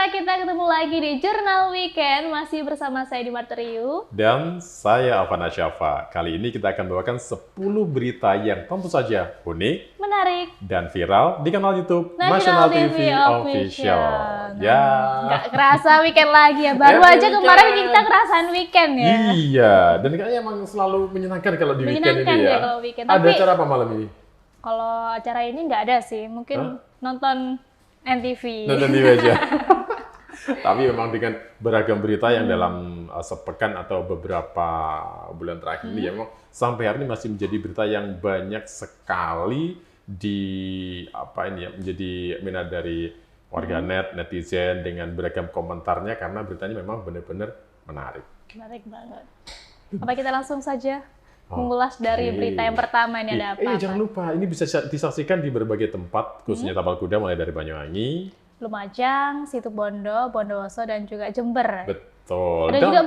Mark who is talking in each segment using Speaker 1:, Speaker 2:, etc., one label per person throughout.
Speaker 1: pemirsa, kita ketemu lagi di Jurnal Weekend, masih bersama saya Dimarta Riu.
Speaker 2: Dan saya Alvana Syafa. Kali ini kita akan bawakan 10 berita yang tentu saja unik,
Speaker 1: Menarik,
Speaker 2: dan viral di kanal YouTube
Speaker 1: National TV Official.
Speaker 2: Ya.
Speaker 1: Nggak kerasa weekend lagi ya, baru aja kemarin kita ngerasain weekend ya.
Speaker 2: Iya, dan kayaknya emang selalu menyenangkan kalau di weekend
Speaker 1: Menyenangkan
Speaker 2: ini ya.
Speaker 1: deh kalau weekend.
Speaker 2: Ada
Speaker 1: Tapi
Speaker 2: acara apa malam ini?
Speaker 1: kalau acara ini nggak ada sih, mungkin nonton NTV.
Speaker 2: Nonton TV aja. Tapi memang dengan beragam berita yang dalam sepekan atau beberapa bulan terakhir ini ya, memang sampai hari ini masih menjadi berita yang banyak sekali menjadi minat dari warganet, netizen dengan beragam komentarnya karena beritanya memang benar-benar menarik.
Speaker 1: Menarik banget. Apa kita langsung saja mengulas dari berita yang pertama ini ada apa?
Speaker 2: Jangan lupa, ini bisa disaksikan di berbagai tempat, khususnya Tapal Kuda mulai dari Banyuwangi,
Speaker 1: Lumajang, Situbondo, Bondowoso, dan juga Jember.
Speaker 2: Betul.
Speaker 1: Ada juga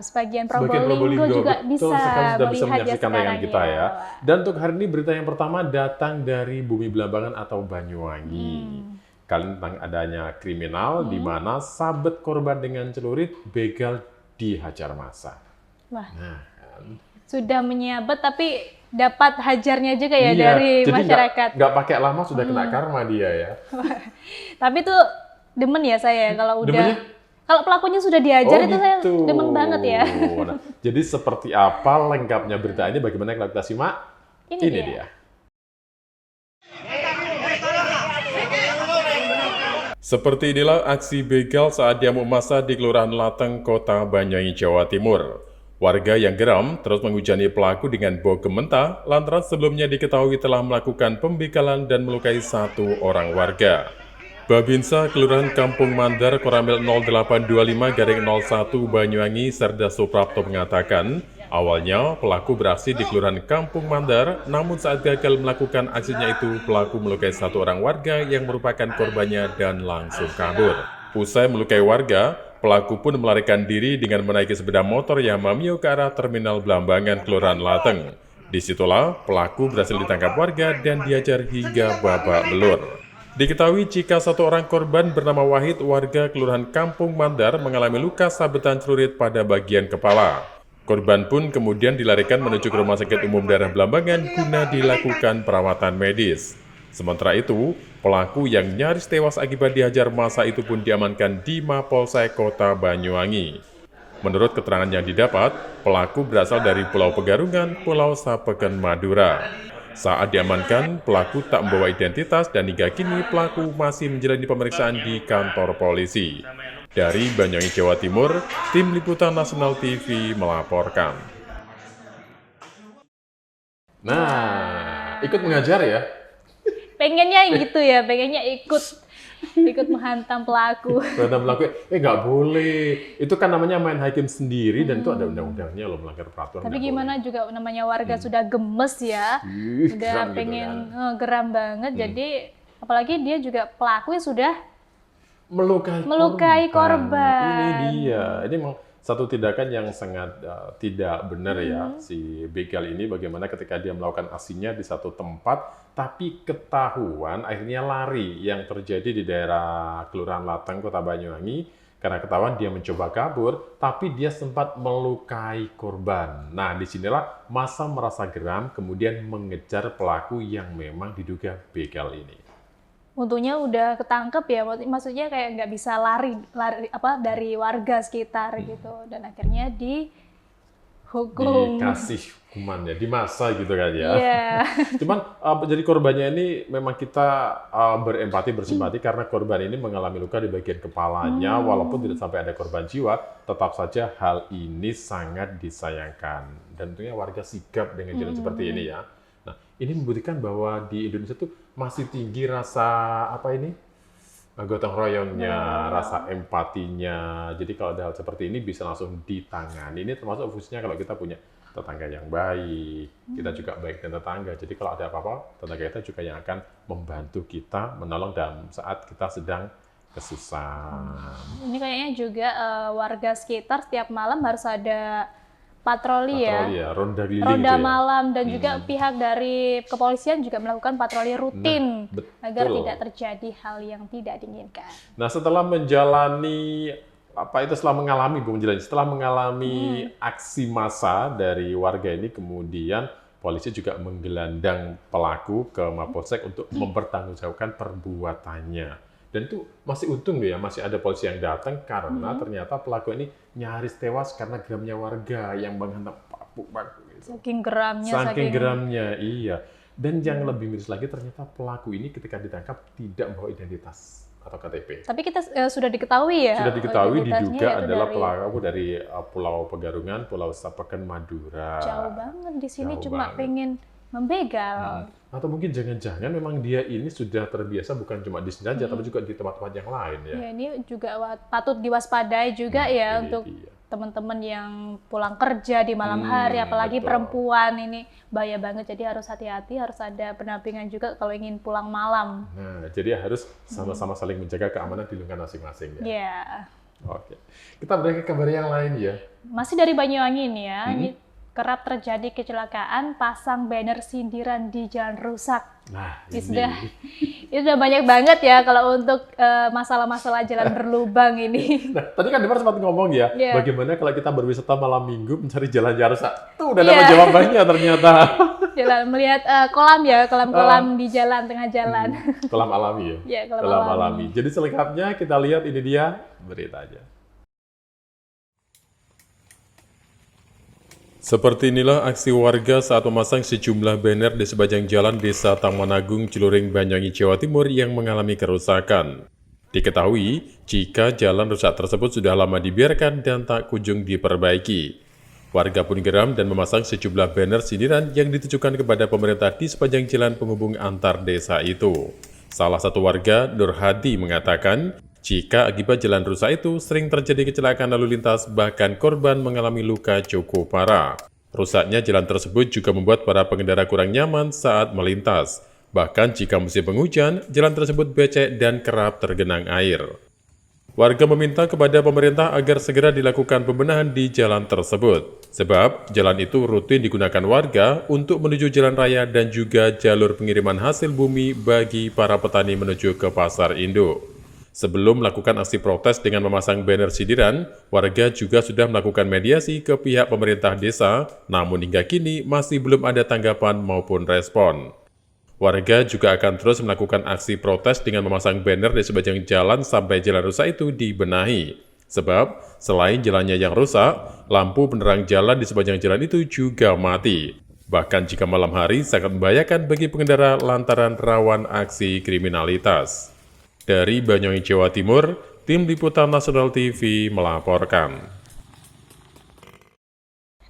Speaker 1: sebagian Probolinggo juga
Speaker 2: betul,
Speaker 1: bisa
Speaker 2: sudah bisa
Speaker 1: melihat
Speaker 2: menyaksikan tayangan kita ya. Dan untuk hari ini berita yang pertama datang dari Bumi Belambangan atau Banyuwangi. Kali ini tentang adanya kriminal di mana sabet korban dengan celurit begal dihajar massa.
Speaker 1: Wah,
Speaker 2: Nah,
Speaker 1: sudah menyabet tapi dapat hajarnya juga ya dari
Speaker 2: jadi
Speaker 1: masyarakat.
Speaker 2: nggak pakai lama sudah kena karma dia ya.
Speaker 1: Tapi tuh demen ya saya kalau udah
Speaker 2: Demennya?
Speaker 1: kalau pelakunya sudah diajar itu saya
Speaker 2: gitu.
Speaker 1: demen banget ya.
Speaker 2: Nah, jadi seperti apa lengkapnya berita ini? Bagaimana kalau kita simak? Ini dia. Seperti inilah aksi begal saat diamuk massa di Kelurahan Lateng, Kota Banyuwangi, Jawa Timur. Warga yang geram terus menghujani pelaku dengan bogem mentah lantaran sebelumnya diketahui telah melakukan pembegalan dan melukai satu orang warga. Babinsa Kelurahan Kampung Mandar Koramil 0825-01 Banyuwangi Serda Suprapto mengatakan, awalnya pelaku beraksi di Kelurahan Kampung Mandar, namun saat gagal melakukan aksinya itu, pelaku melukai satu orang warga yang merupakan korbannya dan langsung kabur. Usai melukai warga, pelaku pun melarikan diri dengan menaiki sepeda motor Yamaha ke arah Terminal Belambangan Kelurahan Lateng. Disitulah pelaku berhasil ditangkap warga dan diajar hingga babak belur. Diketahui jika satu orang korban bernama Wahid warga Kelurahan Kampung Mandar mengalami luka sabetan celurit pada bagian kepala. Korban pun kemudian dilarikan menuju ke Rumah Sakit Umum Daerah Belambangan guna dilakukan perawatan medis. Sementara itu, pelaku yang nyaris tewas akibat dihajar massa itu pun diamankan di Mapolsek Kota Banyuwangi. Menurut keterangan yang didapat, pelaku berasal dari Pulau Pegarungan, Pulau Sapeken, Madura. Saat diamankan, pelaku tak membawa identitas dan hingga kini pelaku masih menjalani pemeriksaan di kantor polisi. Dari Banyuwangi, Jawa Timur, Tim Liputan Nasional TV melaporkan. Nah, ikut mengajar ya?
Speaker 1: Pengennya gitu ya, pengennya ikut menghantam pelaku.
Speaker 2: Menghantam pelaku, nggak boleh. Itu kan namanya main hakim sendiri dan itu ada undang-undangnya loh, melanggar peraturan.
Speaker 1: Tapi gimana boleh. Juga namanya warga sudah gemes ya, udah pengen gitu kan. Geram banget. Jadi apalagi dia juga pelakunya sudah melukai korban.
Speaker 2: Ini dia. Ini memang satu tindakan yang sangat tidak benar ya, si begal ini bagaimana ketika dia melakukan aksinya di satu tempat, tapi ketahuan akhirnya lari yang terjadi di daerah Kelurahan Lateng, Kota Banyuwangi, karena ketahuan dia mencoba kabur, tapi dia sempat melukai korban. Nah, disinilah massa merasa geram, kemudian mengejar pelaku yang memang diduga begal ini.
Speaker 1: Untungnya udah ketangkep ya, maksudnya kayak nggak bisa lari dari warga sekitar gitu, dan akhirnya dihukum.
Speaker 2: Dikasih hukuman ya, di massa gitu kan ya.
Speaker 1: Yeah.
Speaker 2: Cuman jadi korbannya ini memang kita berempati, bersimpati karena korban ini mengalami luka di bagian kepalanya, walaupun tidak sampai ada korban jiwa, tetap saja hal ini sangat disayangkan. Dan tentunya warga sigap dengan jalan seperti ini ya. Nah, ini membuktikan bahwa di Indonesia tuh masih tinggi rasa gotong royongnya, rasa empatinya. Jadi kalau ada hal seperti ini bisa langsung ditangani. Ini termasuk fungsinya kalau kita punya tetangga yang baik, kita juga baik dengan tetangga. Jadi kalau ada apa-apa, tetangga kita juga yang akan membantu kita, menolong dalam saat kita sedang kesusahan.
Speaker 1: Ini kayaknya juga warga sekitar setiap malam harus ada patroli ya.
Speaker 2: Patroli ya, ronda keliling
Speaker 1: Ronda
Speaker 2: gitu ya.
Speaker 1: malam dan juga pihak dari kepolisian juga melakukan patroli rutin agar
Speaker 2: betul.
Speaker 1: tidak terjadi hal yang tidak diinginkan.
Speaker 2: Nah, setelah menjalani setelah mengalami Bung Jelani, setelah mengalami aksi massa dari warga ini, kemudian polisi juga menggelandang pelaku ke Mapolsek untuk mempertanggungjawabkan perbuatannya. Dan itu masih untung ya, masih ada polisi yang datang karena ternyata pelaku ini nyaris tewas karena geramnya warga yang menghantam paku-paku gitu.
Speaker 1: Saking geramnya,
Speaker 2: Saking geramnya, iya. Dan yang lebih miris lagi, ternyata pelaku ini ketika ditangkap tidak membawa identitas atau KTP.
Speaker 1: Tapi kita sudah diketahui ya.
Speaker 2: Sudah diketahui
Speaker 1: identitasnya
Speaker 2: diduga
Speaker 1: yaitu
Speaker 2: adalah
Speaker 1: dari
Speaker 2: pelaku dari Pulau Pegarungan, Pulau Sapeken, Madura.
Speaker 1: jauh banget di sini,
Speaker 2: Jauh
Speaker 1: cuma
Speaker 2: banget.
Speaker 1: pengen membegal.
Speaker 2: Atau mungkin jangan-jangan memang dia ini sudah terbiasa bukan cuma di sini saja, tapi juga di tempat-tempat yang lain ya.
Speaker 1: Ya, ini juga patut diwaspadai juga ya
Speaker 2: Ini
Speaker 1: untuk
Speaker 2: dia.
Speaker 1: teman-teman yang pulang kerja di malam hari, apalagi
Speaker 2: betul.
Speaker 1: perempuan ini bahaya banget. Jadi harus hati-hati, harus ada pendampingan juga kalau ingin pulang malam.
Speaker 2: Nah, jadi harus sama-sama saling menjaga keamanan di lingkungan masing-masing ya.
Speaker 1: Ya,
Speaker 2: Oke. Kita beralih ke kabar yang lain ya.
Speaker 1: masih dari Banyuwangi nih ya. Ini kerap terjadi kecelakaan pasang banner sindiran di jalan rusak.
Speaker 2: Nah,
Speaker 1: Ini
Speaker 2: ini.
Speaker 1: sudah banyak banget ya kalau untuk masalah-masalah jalan berlubang ini.
Speaker 2: Nah, tadi kan Demar sempat ngomong ya,
Speaker 1: Iya.
Speaker 2: bagaimana kalau kita berwisata malam minggu mencari jalan yang rusak. Tuh, udah dapat jawabannya ternyata.
Speaker 1: Jalan melihat kolam ya, kolam-kolam di jalan, tengah jalan.
Speaker 2: Kolam alami ya?
Speaker 1: Ya, kolam
Speaker 2: Kolam
Speaker 1: alami.
Speaker 2: alami. Jadi selengkapnya kita lihat, ini dia beritanya. Seperti inilah aksi warga saat memasang sejumlah banner di sepanjang jalan Desa Taman Agung, Ciluring, Banyuwangi, Jawa Timur yang mengalami kerusakan. Diketahui, jika jalan rusak tersebut sudah lama dibiarkan dan tak kunjung diperbaiki. Warga pun geram dan memasang sejumlah banner sindiran yang ditujukan kepada pemerintah di sepanjang jalan penghubung antar desa itu. Salah satu warga, Nur Hadi, mengatakan, jika akibat jalan rusak itu sering terjadi kecelakaan lalu lintas, bahkan korban mengalami luka cukup parah. Rusaknya jalan tersebut juga membuat para pengendara kurang nyaman saat melintas. Bahkan jika musim penghujan, jalan tersebut becek dan kerap tergenang air. Warga meminta kepada pemerintah agar segera dilakukan pembenahan di jalan tersebut. Sebab jalan itu rutin digunakan warga untuk menuju jalan raya dan juga jalur pengiriman hasil bumi bagi para petani menuju ke pasar induk. Sebelum melakukan aksi protes dengan memasang banner sindiran, warga juga sudah melakukan mediasi ke pihak pemerintah desa, namun hingga kini masih belum ada tanggapan maupun respon. Warga juga akan terus melakukan aksi protes dengan memasang banner di sepanjang jalan sampai jalan rusak itu dibenahi. Sebab, selain jalannya yang rusak, lampu penerang jalan di sepanjang jalan itu juga mati. Bahkan jika malam hari sangat membahayakan bagi pengendara lantaran rawan aksi kriminalitas. Dari Banyuwangi, Jawa Timur, Tim Liputan Nasional TV melaporkan.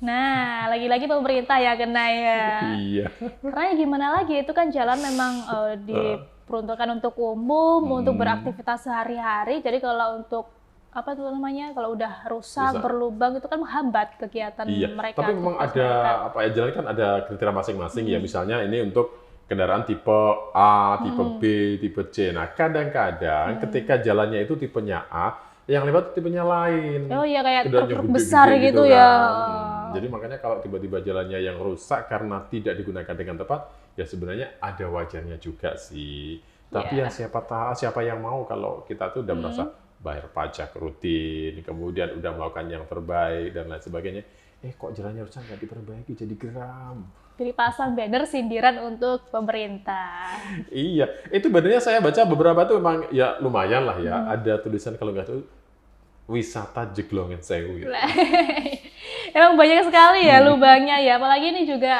Speaker 1: Nah, lagi-lagi pemerintah ya kena ya.
Speaker 2: Iya.
Speaker 1: Karena ya gimana lagi, itu kan jalan memang diperuntukkan untuk umum, untuk beraktivitas sehari-hari. Jadi kalau untuk apa tuh namanya, kalau udah rusak, berlubang itu kan menghambat kegiatan mereka.
Speaker 2: Tapi memang ada jalan kan ada kriteria masing-masing ya. Misalnya ini untuk kendaraan tipe A, tipe B, tipe C. Nah, kadang-kadang ketika jalannya itu tipenya A, yang lewat tipenya lain.
Speaker 1: Oh iya, kayak
Speaker 2: Udah
Speaker 1: truk
Speaker 2: gede-gede
Speaker 1: besar gitu
Speaker 2: kan.
Speaker 1: ya.
Speaker 2: Jadi makanya kalau tiba-tiba jalannya yang rusak karena tidak digunakan dengan tepat, ya sebenarnya ada wajarnya juga sih. Tapi ya siapa yang mau kalau kita tuh udah merasa bayar pajak rutin, kemudian udah melakukan yang terbaik dan lain sebagainya. Kok jalannya rusak nggak diperbaiki, jadi geram.
Speaker 1: Jadi pasang banner sindiran untuk pemerintah.
Speaker 2: Iya, itu bannernya saya baca beberapa tuh memang ya lumayan lah ya. Ada tulisan kalau nggak tuh wisata Jeglongen Sewu gitu.
Speaker 1: Emang banyak sekali ya lubangnya ya. Apalagi ini juga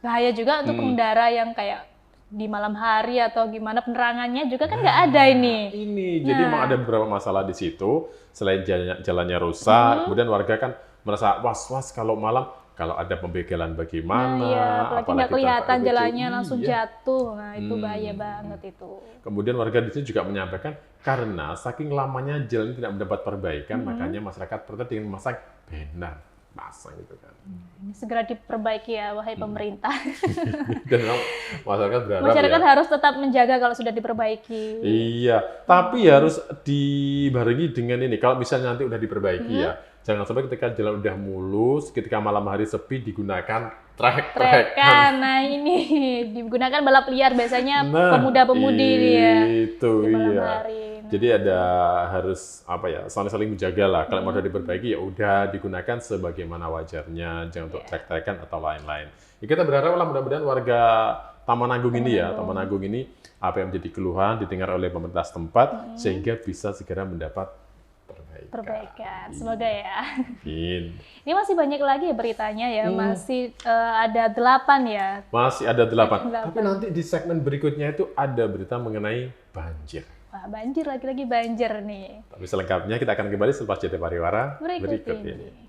Speaker 1: bahaya juga untuk pengendara yang kayak di malam hari atau gimana, penerangannya juga kan nggak ada ini.
Speaker 2: Jadi memang ada beberapa masalah di situ. Selain jalannya rusak, kemudian warga kan merasa was-was kalau malam. Kalau ada pembegalan bagaimana,
Speaker 1: apalagi nggak kelihatan jalannya langsung jatuh. Nah, itu bahaya banget itu.
Speaker 2: Kemudian warga di sini juga menyampaikan karena saking lamanya jalan tidak mendapat perbaikan, makanya masyarakat protes dengan memasang banner, pasang gitu kan.
Speaker 1: Ini segera diperbaiki ya, wahai pemerintah.
Speaker 2: Dan masyarakat berharap
Speaker 1: Masyarakat harus tetap menjaga kalau sudah diperbaiki.
Speaker 2: Iya, tapi harus dibarengi dengan ini. Kalau misalnya nanti udah diperbaiki ya, Jangan sampai ketika jalan udah mulus, ketika malam hari sepi digunakan
Speaker 1: Trekan. Nah ini digunakan balap liar biasanya pemuda-pemudi dia
Speaker 2: itu
Speaker 1: di malam
Speaker 2: iya.
Speaker 1: hari.
Speaker 2: Jadi ada harus apa ya, saling menjaga lah. Kalau mau diperbaiki ya udah digunakan sebagaimana wajarnya, jangan untuk trek-trekan atau lain-lain. Ya, kita berharap lah mudah-mudahan warga Taman Agung ini ya, Taman Agung ini apa yang menjadi keluhan didengar oleh pemerintah setempat sehingga bisa segera mendapat
Speaker 1: perbaikan. Semoga ya.
Speaker 2: Amin.
Speaker 1: Ini masih banyak lagi beritanya ya, masih ada 8 ya.
Speaker 2: Masih ada 8. Tapi nanti di segmen berikutnya itu ada berita mengenai banjir.
Speaker 1: Wah, banjir, lagi-lagi banjir nih.
Speaker 2: Tapi selengkapnya kita akan kembali selepas jeda pariwara berikut ini.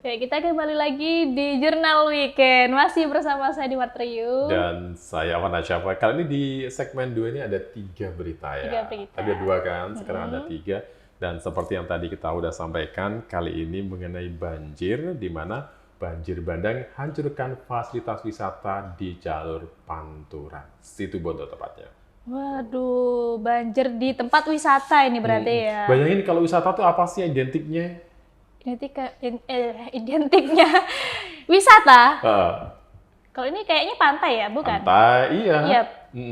Speaker 1: Oke, kita kembali lagi di Jurnal Weekend. Masih bersama saya di Martriu.
Speaker 2: Dan saya Awan Asyafa. Kali ini di segmen 2 ini ada 3 berita ya.
Speaker 1: 3 berita.
Speaker 2: Tadi ada 2 kan, sekarang ada 3. Dan seperti yang tadi kita udah sampaikan, kali ini mengenai banjir, di mana banjir bandang hancurkan fasilitas wisata di jalur Pantura, Situbondo tepatnya.
Speaker 1: Waduh, banjir di tempat wisata ini berarti ya.
Speaker 2: Bayangin kalau wisata tuh apa sih identiknya?
Speaker 1: Identiknya wisata. Kalau ini kayaknya pantai ya, bukan?
Speaker 2: Pantai, iya.
Speaker 1: Iya,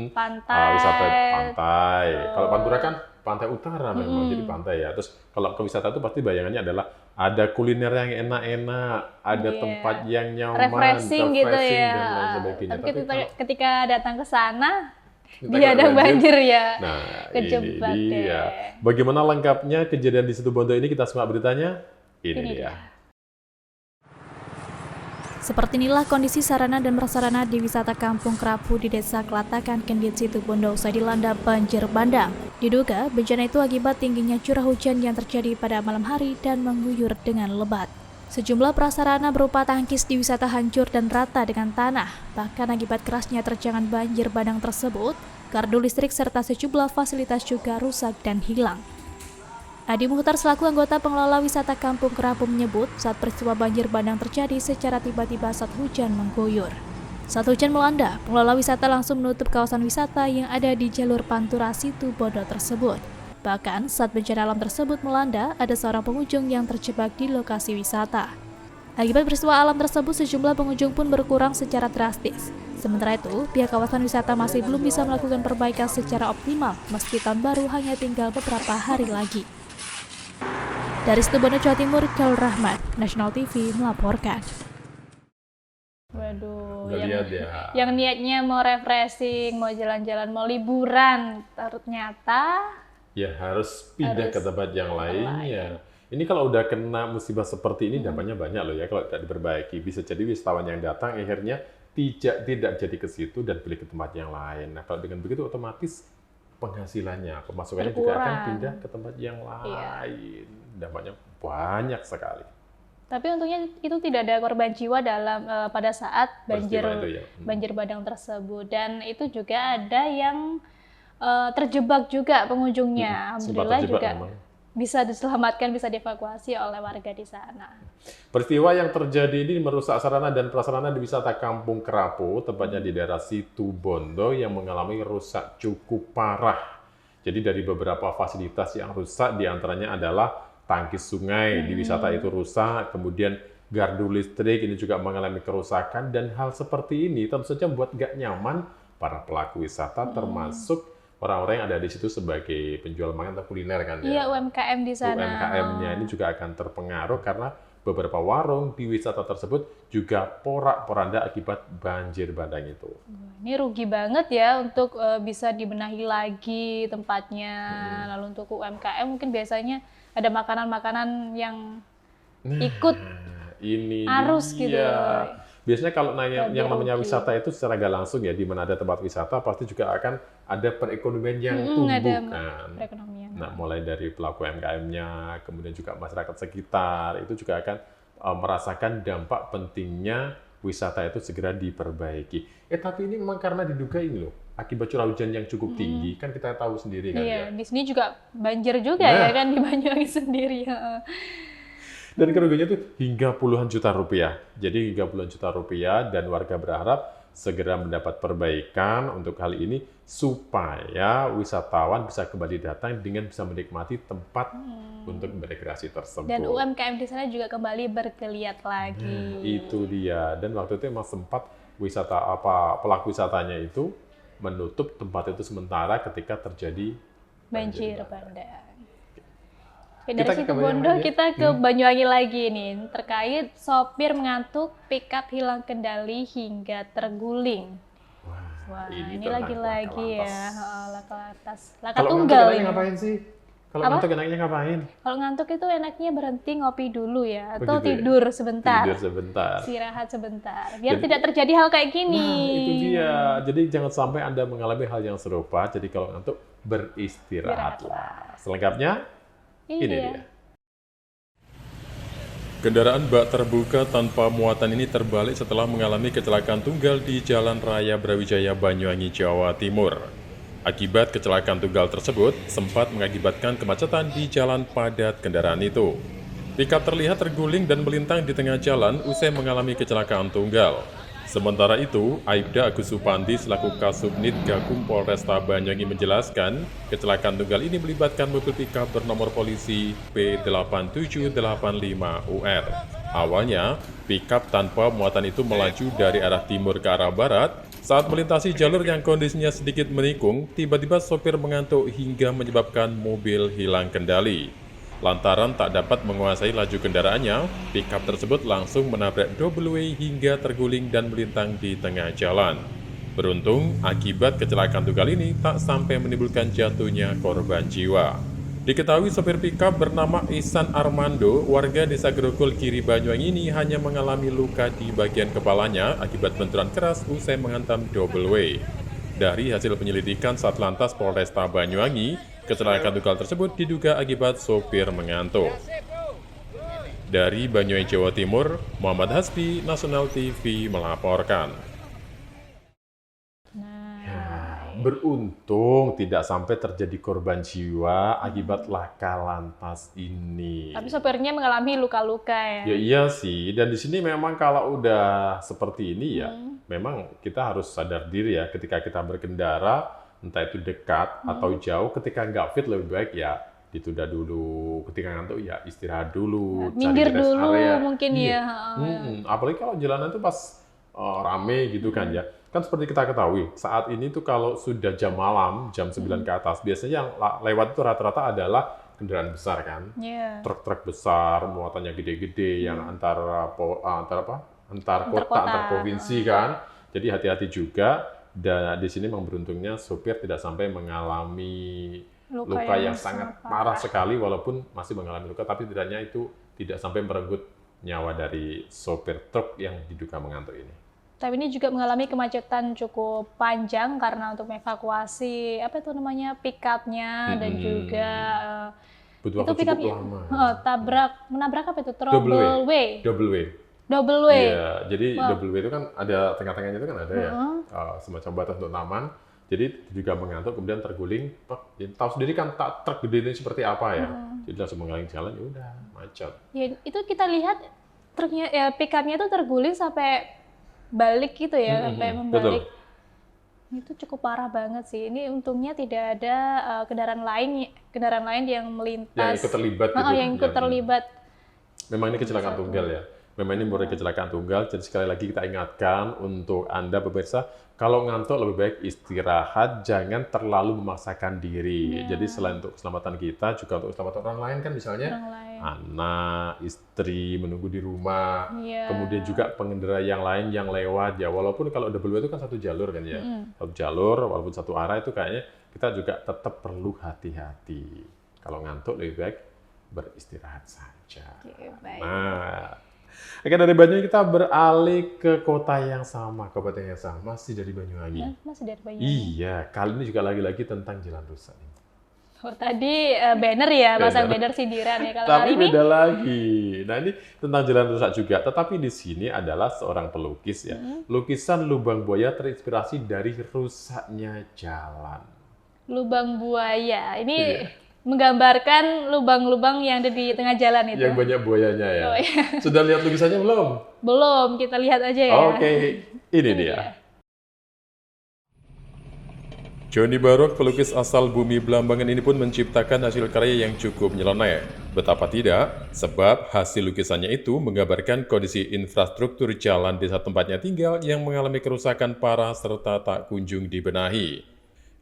Speaker 1: pantai.
Speaker 2: Wisata pantai. Kalau Pantura kan pantai utara memang, jadi pantai ya. Terus kalau ke wisata itu pasti bayangannya adalah ada kuliner yang enak-enak, ada tempat yang nyaman,
Speaker 1: refreshing gitu ya.
Speaker 2: dan lain sebagainya.
Speaker 1: Tapi ketika datang ke sana, dihadang banjir ya.
Speaker 2: Nah,
Speaker 1: kejebak
Speaker 2: ini dia.
Speaker 1: deh.
Speaker 2: Bagaimana lengkapnya kejadian di Situbondo ini, kita simak beritanya. Ini dia.
Speaker 3: Seperti inilah kondisi sarana dan prasarana di wisata Kampung Kerapu di Desa Kelatakan, Kendit, Situbondo usai dilanda banjir bandang. Diduga bencana itu akibat tingginya curah hujan yang terjadi pada malam hari dan mengguyur dengan lebat. Sejumlah prasarana berupa tangkis di wisata hancur dan rata dengan tanah. Bahkan akibat kerasnya terjangan banjir bandang tersebut, gardu listrik serta sejumlah fasilitas juga rusak dan hilang. Adi Mukhtar selaku anggota pengelola wisata Kampung Kerapu menyebut saat peristiwa banjir bandang terjadi secara tiba-tiba saat hujan mengguyur. Saat hujan melanda, pengelola wisata langsung menutup kawasan wisata yang ada di jalur Pantura Situbondo tersebut. Bahkan saat bencana alam tersebut melanda, ada seorang pengunjung yang terjebak di lokasi wisata. Akibat peristiwa alam tersebut, sejumlah pengunjung pun berkurang secara drastis. Sementara itu, pihak kawasan wisata masih belum bisa melakukan perbaikan secara optimal meski tahun baru hanya tinggal beberapa hari lagi. Dari Situbondo, Jawa Timur, Khairul Rahmat, National TV melaporkan.
Speaker 1: Waduh,
Speaker 2: ya.
Speaker 1: yang niatnya mau refreshing, mau jalan-jalan, mau liburan, ternyata
Speaker 2: ya harus pindah ke tempat yang lainnya. Ini kalau udah kena musibah seperti ini dampaknya banyak loh ya kalau tidak diperbaiki. Bisa jadi wisatawan yang datang akhirnya tidak jadi ke situ dan beli ke tempat yang lain. Nah, kalau dengan begitu otomatis penghasilannya, pemasukannya juga akan pindah ke tempat yang lain. Dampaknya banyak sekali.
Speaker 1: Tapi untungnya itu tidak ada korban jiwa dalam pada saat banjir bandang tersebut, dan itu juga ada yang terjebak juga pengunjungnya. Alhamdulillah juga bisa diselamatkan, bisa dievakuasi oleh warga di sana.
Speaker 2: Peristiwa yang terjadi ini merusak sarana dan prasarana di wisata Kampung Kerapu, tepatnya di daerah Situbondo yang mengalami rusak cukup parah. Jadi dari beberapa fasilitas yang rusak, diantaranya adalah tangkis sungai di wisata itu rusak, kemudian gardu listrik ini juga mengalami kerusakan, dan hal seperti ini tentu saja membuat nggak nyaman para pelaku wisata, termasuk orang-orang yang ada di situ sebagai penjual makan atau kuliner kan ya.
Speaker 1: Iya, UMKM di sana.
Speaker 2: UMKM-nya ini juga akan terpengaruh karena beberapa warung di wisata tersebut juga porak-poranda akibat banjir bandang itu.
Speaker 1: Ini rugi banget ya untuk bisa dibenahi lagi tempatnya. Lalu untuk UMKM mungkin biasanya ada makanan-makanan yang ikut
Speaker 2: ini
Speaker 1: arus gitu.
Speaker 2: Biasanya kalau yang namanya wisata itu secara nggak langsung ya, di mana ada tempat wisata pasti juga akan ada perekonomian yang tumbuh kan. Nah, mulai dari pelaku UMKM-nya, kemudian juga masyarakat sekitar, itu juga akan merasakan dampak pentingnya wisata itu segera diperbaiki. Tapi ini memang karena diduga ini loh, akibat curah hujan yang cukup tinggi, kan kita tahu sendiri kan ya.
Speaker 1: Di sini juga banjir juga ya kan, di Banyuwangi sendiri.
Speaker 2: Dan kerugiannya itu hingga puluhan juta rupiah. Jadi hingga puluhan juta rupiah, dan warga berharap segera mendapat perbaikan untuk hal ini supaya wisatawan bisa kembali datang dengan bisa menikmati tempat untuk berekreasi tersebut.
Speaker 1: Dan UMKM di sana juga kembali bergeliat lagi.
Speaker 2: Itu dia. Dan waktu itu emang sempat pelaku wisatanya itu menutup tempat itu sementara ketika terjadi
Speaker 1: Banjir bandang. Oke,
Speaker 2: Kita
Speaker 1: dari
Speaker 2: ke
Speaker 1: situ
Speaker 2: Banyuwangi
Speaker 1: Bondo
Speaker 2: ya?
Speaker 1: kita ke Banyuwangi lagi nih, terkait sopir mengantuk, pickup hilang kendali hingga terguling. Wah, ini
Speaker 2: tentang
Speaker 1: lagi-lagi
Speaker 2: laka
Speaker 1: ya,
Speaker 2: lantas.
Speaker 1: laka lantas, laka
Speaker 2: Kalau ngantuk
Speaker 1: tunggal
Speaker 2: enaknya
Speaker 1: ini.
Speaker 2: ngapain sih? Kalau
Speaker 1: Apa?
Speaker 2: ngantuk enaknya ngapain?
Speaker 1: Kalau ngantuk itu enaknya berhenti ngopi dulu ya, atau
Speaker 2: Begitu ya?
Speaker 1: tidur sebentar,
Speaker 2: Tidur sebentar.
Speaker 1: istirahat sebentar, biar
Speaker 2: Jadi-
Speaker 1: tidak terjadi hal kayak gini.
Speaker 2: Nah, itu dia. Jadi jangan sampai Anda mengalami hal yang serupa. Jadi kalau ngantuk, beristirahatlah. Selengkapnya, ini dia. Kendaraan bak terbuka tanpa muatan ini terbalik setelah mengalami kecelakaan tunggal di Jalan Raya Brawijaya, Banyuwangi, Jawa Timur. Akibat kecelakaan tunggal tersebut, sempat mengakibatkan kemacetan di jalan padat kendaraan itu. Pickup terlihat terguling dan melintang di tengah jalan usai mengalami kecelakaan tunggal. Sementara itu, Aibda Agus Supandi selaku Kasubnit Gakum Polresta Banyuwangi menjelaskan, kecelakaan tunggal ini melibatkan mobil pickup bernomor polisi P8785UR. Awalnya, pickup tanpa muatan itu melaju dari arah timur ke arah barat. Saat melintasi jalur yang kondisinya sedikit menikung, tiba-tiba sopir mengantuk hingga menyebabkan mobil hilang kendali. Lantaran tak dapat menguasai laju kendaraannya, pickup tersebut langsung menabrak double way hingga terguling dan melintang di tengah jalan. Beruntung, akibat kecelakaan tunggal ini tak sampai menimbulkan jatuhnya korban jiwa. Diketahui sopir pickup bernama Ihsan Armando, warga desa Grogol Kiri Banyuwangi ini hanya mengalami luka di bagian kepalanya akibat benturan keras usai menghantam double way. Dari hasil penyelidikan Satlantas Polresta Banyuwangi, kecelakaan tunggal tersebut diduga akibat sopir mengantuk. Dari Banyuwangi, Jawa Timur, Muhammad Hasbi, Nasional TV melaporkan. Beruntung tidak sampai terjadi korban jiwa akibat laka lantas ini.
Speaker 1: Tapi sopirnya mengalami luka-luka ya.
Speaker 2: Ya iya sih, dan di sini memang kalau udah seperti ini ya, memang kita harus sadar diri ya ketika kita berkendara, entah itu dekat atau jauh, ketika nggak fit lebih baik ya ditunda dulu, ketika ngantuk ya istirahat dulu,
Speaker 1: Minggir
Speaker 2: cari rest
Speaker 1: dulu
Speaker 2: area.
Speaker 1: mungkin
Speaker 2: Iya.
Speaker 1: ya.
Speaker 2: Apalagi kalau jalanan itu pas rame gitu kan ya. Kan seperti kita ketahui, saat ini tuh kalau sudah jam malam, jam 9 ke atas, biasanya yang lewat itu rata-rata adalah kendaraan besar kan.
Speaker 1: Iya.
Speaker 2: Truk-truk besar, muatannya gede-gede, yang antar kota,
Speaker 1: kota.
Speaker 2: antar provinsi kan. Jadi hati-hati juga. Dan di sini memang beruntungnya supir tidak sampai mengalami luka yang sangat parah sekali, walaupun masih mengalami luka, tapi tidaknya itu tidak sampai merenggut nyawa dari sopir truk yang diduga mengantuk ini.
Speaker 1: Tapi ini juga mengalami kemacetan cukup panjang karena untuk mengevakuasi pickupnya dan juga
Speaker 2: Butuh
Speaker 1: itu
Speaker 2: waktu
Speaker 1: pickupnya
Speaker 2: cukup lama.
Speaker 1: menabrak apa itu?
Speaker 2: Double way.
Speaker 1: Double way.
Speaker 2: Iya, jadi double way itu kan ada tengah-tengahnya itu kan ada ya, semacam batas untuk taman. Jadi juga mengantuk kemudian terguling. Tahu sendiri kan truk gede ini seperti apa ya. Jadi langsung mengalami jalan, ya udah macet.
Speaker 1: Ya, itu kita lihat truknya pickupnya itu terguling sampai balik gitu ya, sampai membalik.
Speaker 2: Betul.
Speaker 1: Itu cukup parah banget sih. Ini untungnya tidak ada kendaraan lain yang melintas.
Speaker 2: Yang ikut terlibat gitu.
Speaker 1: Yang ikut terlibat.
Speaker 2: Memang ini kecelakaan tunggal ya. Memang ini murni kecelakaan tunggal. Jadi sekali lagi kita ingatkan untuk Anda pemirsa, kalau ngantuk lebih baik istirahat, jangan terlalu memaksakan diri. Jadi selain untuk keselamatan kita, juga untuk keselamatan orang lain kan, misalnya anak, istri menunggu di rumah, kemudian juga pengendara yang lain yang lewat ya. Walaupun kalau double way itu kan satu jalur kan ya, satu jalur walaupun satu arah, itu kayaknya kita juga tetap perlu hati-hati. Kalau ngantuk lebih baik beristirahat saja. Nah, oke, dari Banyuwangi kita beralih ke kota yang sama, kabupaten yang sama, masih dari Banyuwangi.
Speaker 1: Masih dari Banyuwangi.
Speaker 2: Iya, kali ini juga lagi-lagi tentang jalan rusak.
Speaker 1: Oh, tadi banner ya, pasang banner sindiran ya. Kalau
Speaker 2: Tapi
Speaker 1: kali ini
Speaker 2: beda lagi. Nah, ini tentang jalan rusak juga. Tetapi di sini adalah seorang pelukis ya. Lukisan lubang buaya terinspirasi dari rusaknya jalan.
Speaker 1: Lubang buaya. Ini menggambarkan lubang-lubang yang ada di tengah jalan itu.
Speaker 2: Yang banyak buayanya ya.
Speaker 1: Oh, iya.
Speaker 2: Sudah lihat lukisannya belum?
Speaker 1: Belum, kita lihat aja ya.
Speaker 2: Oke, ini dia. Johnny Barok, pelukis asal bumi Belambangan ini pun menciptakan hasil karya yang cukup nyeleneh. Betapa tidak, sebab hasil lukisannya itu menggambarkan kondisi infrastruktur jalan desa tempatnya tinggal yang mengalami kerusakan parah serta tak kunjung dibenahi.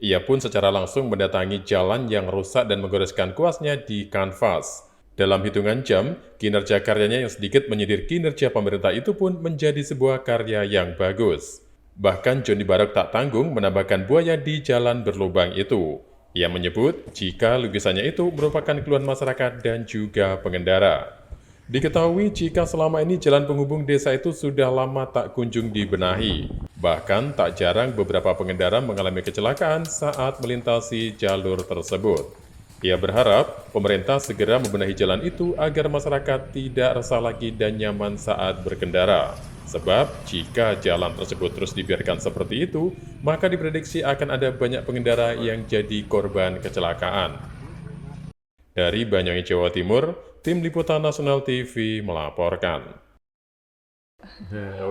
Speaker 2: Ia pun secara langsung mendatangi jalan yang rusak dan menggoreskan kuasnya di kanvas. Dalam hitungan jam, kinerja karyanya yang sedikit menyindir kinerja pemerintah itu pun menjadi sebuah karya yang bagus. Bahkan Johnny Barok tak tanggung menambahkan buaya di jalan berlubang itu. Ia menyebut jika lukisannya itu merupakan keluhan masyarakat dan juga pengendara. Diketahui jika selama ini jalan penghubung desa itu sudah lama tak kunjung dibenahi. Bahkan tak jarang beberapa pengendara mengalami kecelakaan saat melintasi jalur tersebut. Ia berharap pemerintah segera membenahi jalan itu agar masyarakat tidak resah lagi dan nyaman saat berkendara. Sebab jika jalan tersebut terus dibiarkan seperti itu, maka diprediksi akan ada banyak pengendara yang jadi korban kecelakaan. Dari Banyuwangi, Jawa Timur, Tim Liputan Nasional TV melaporkan.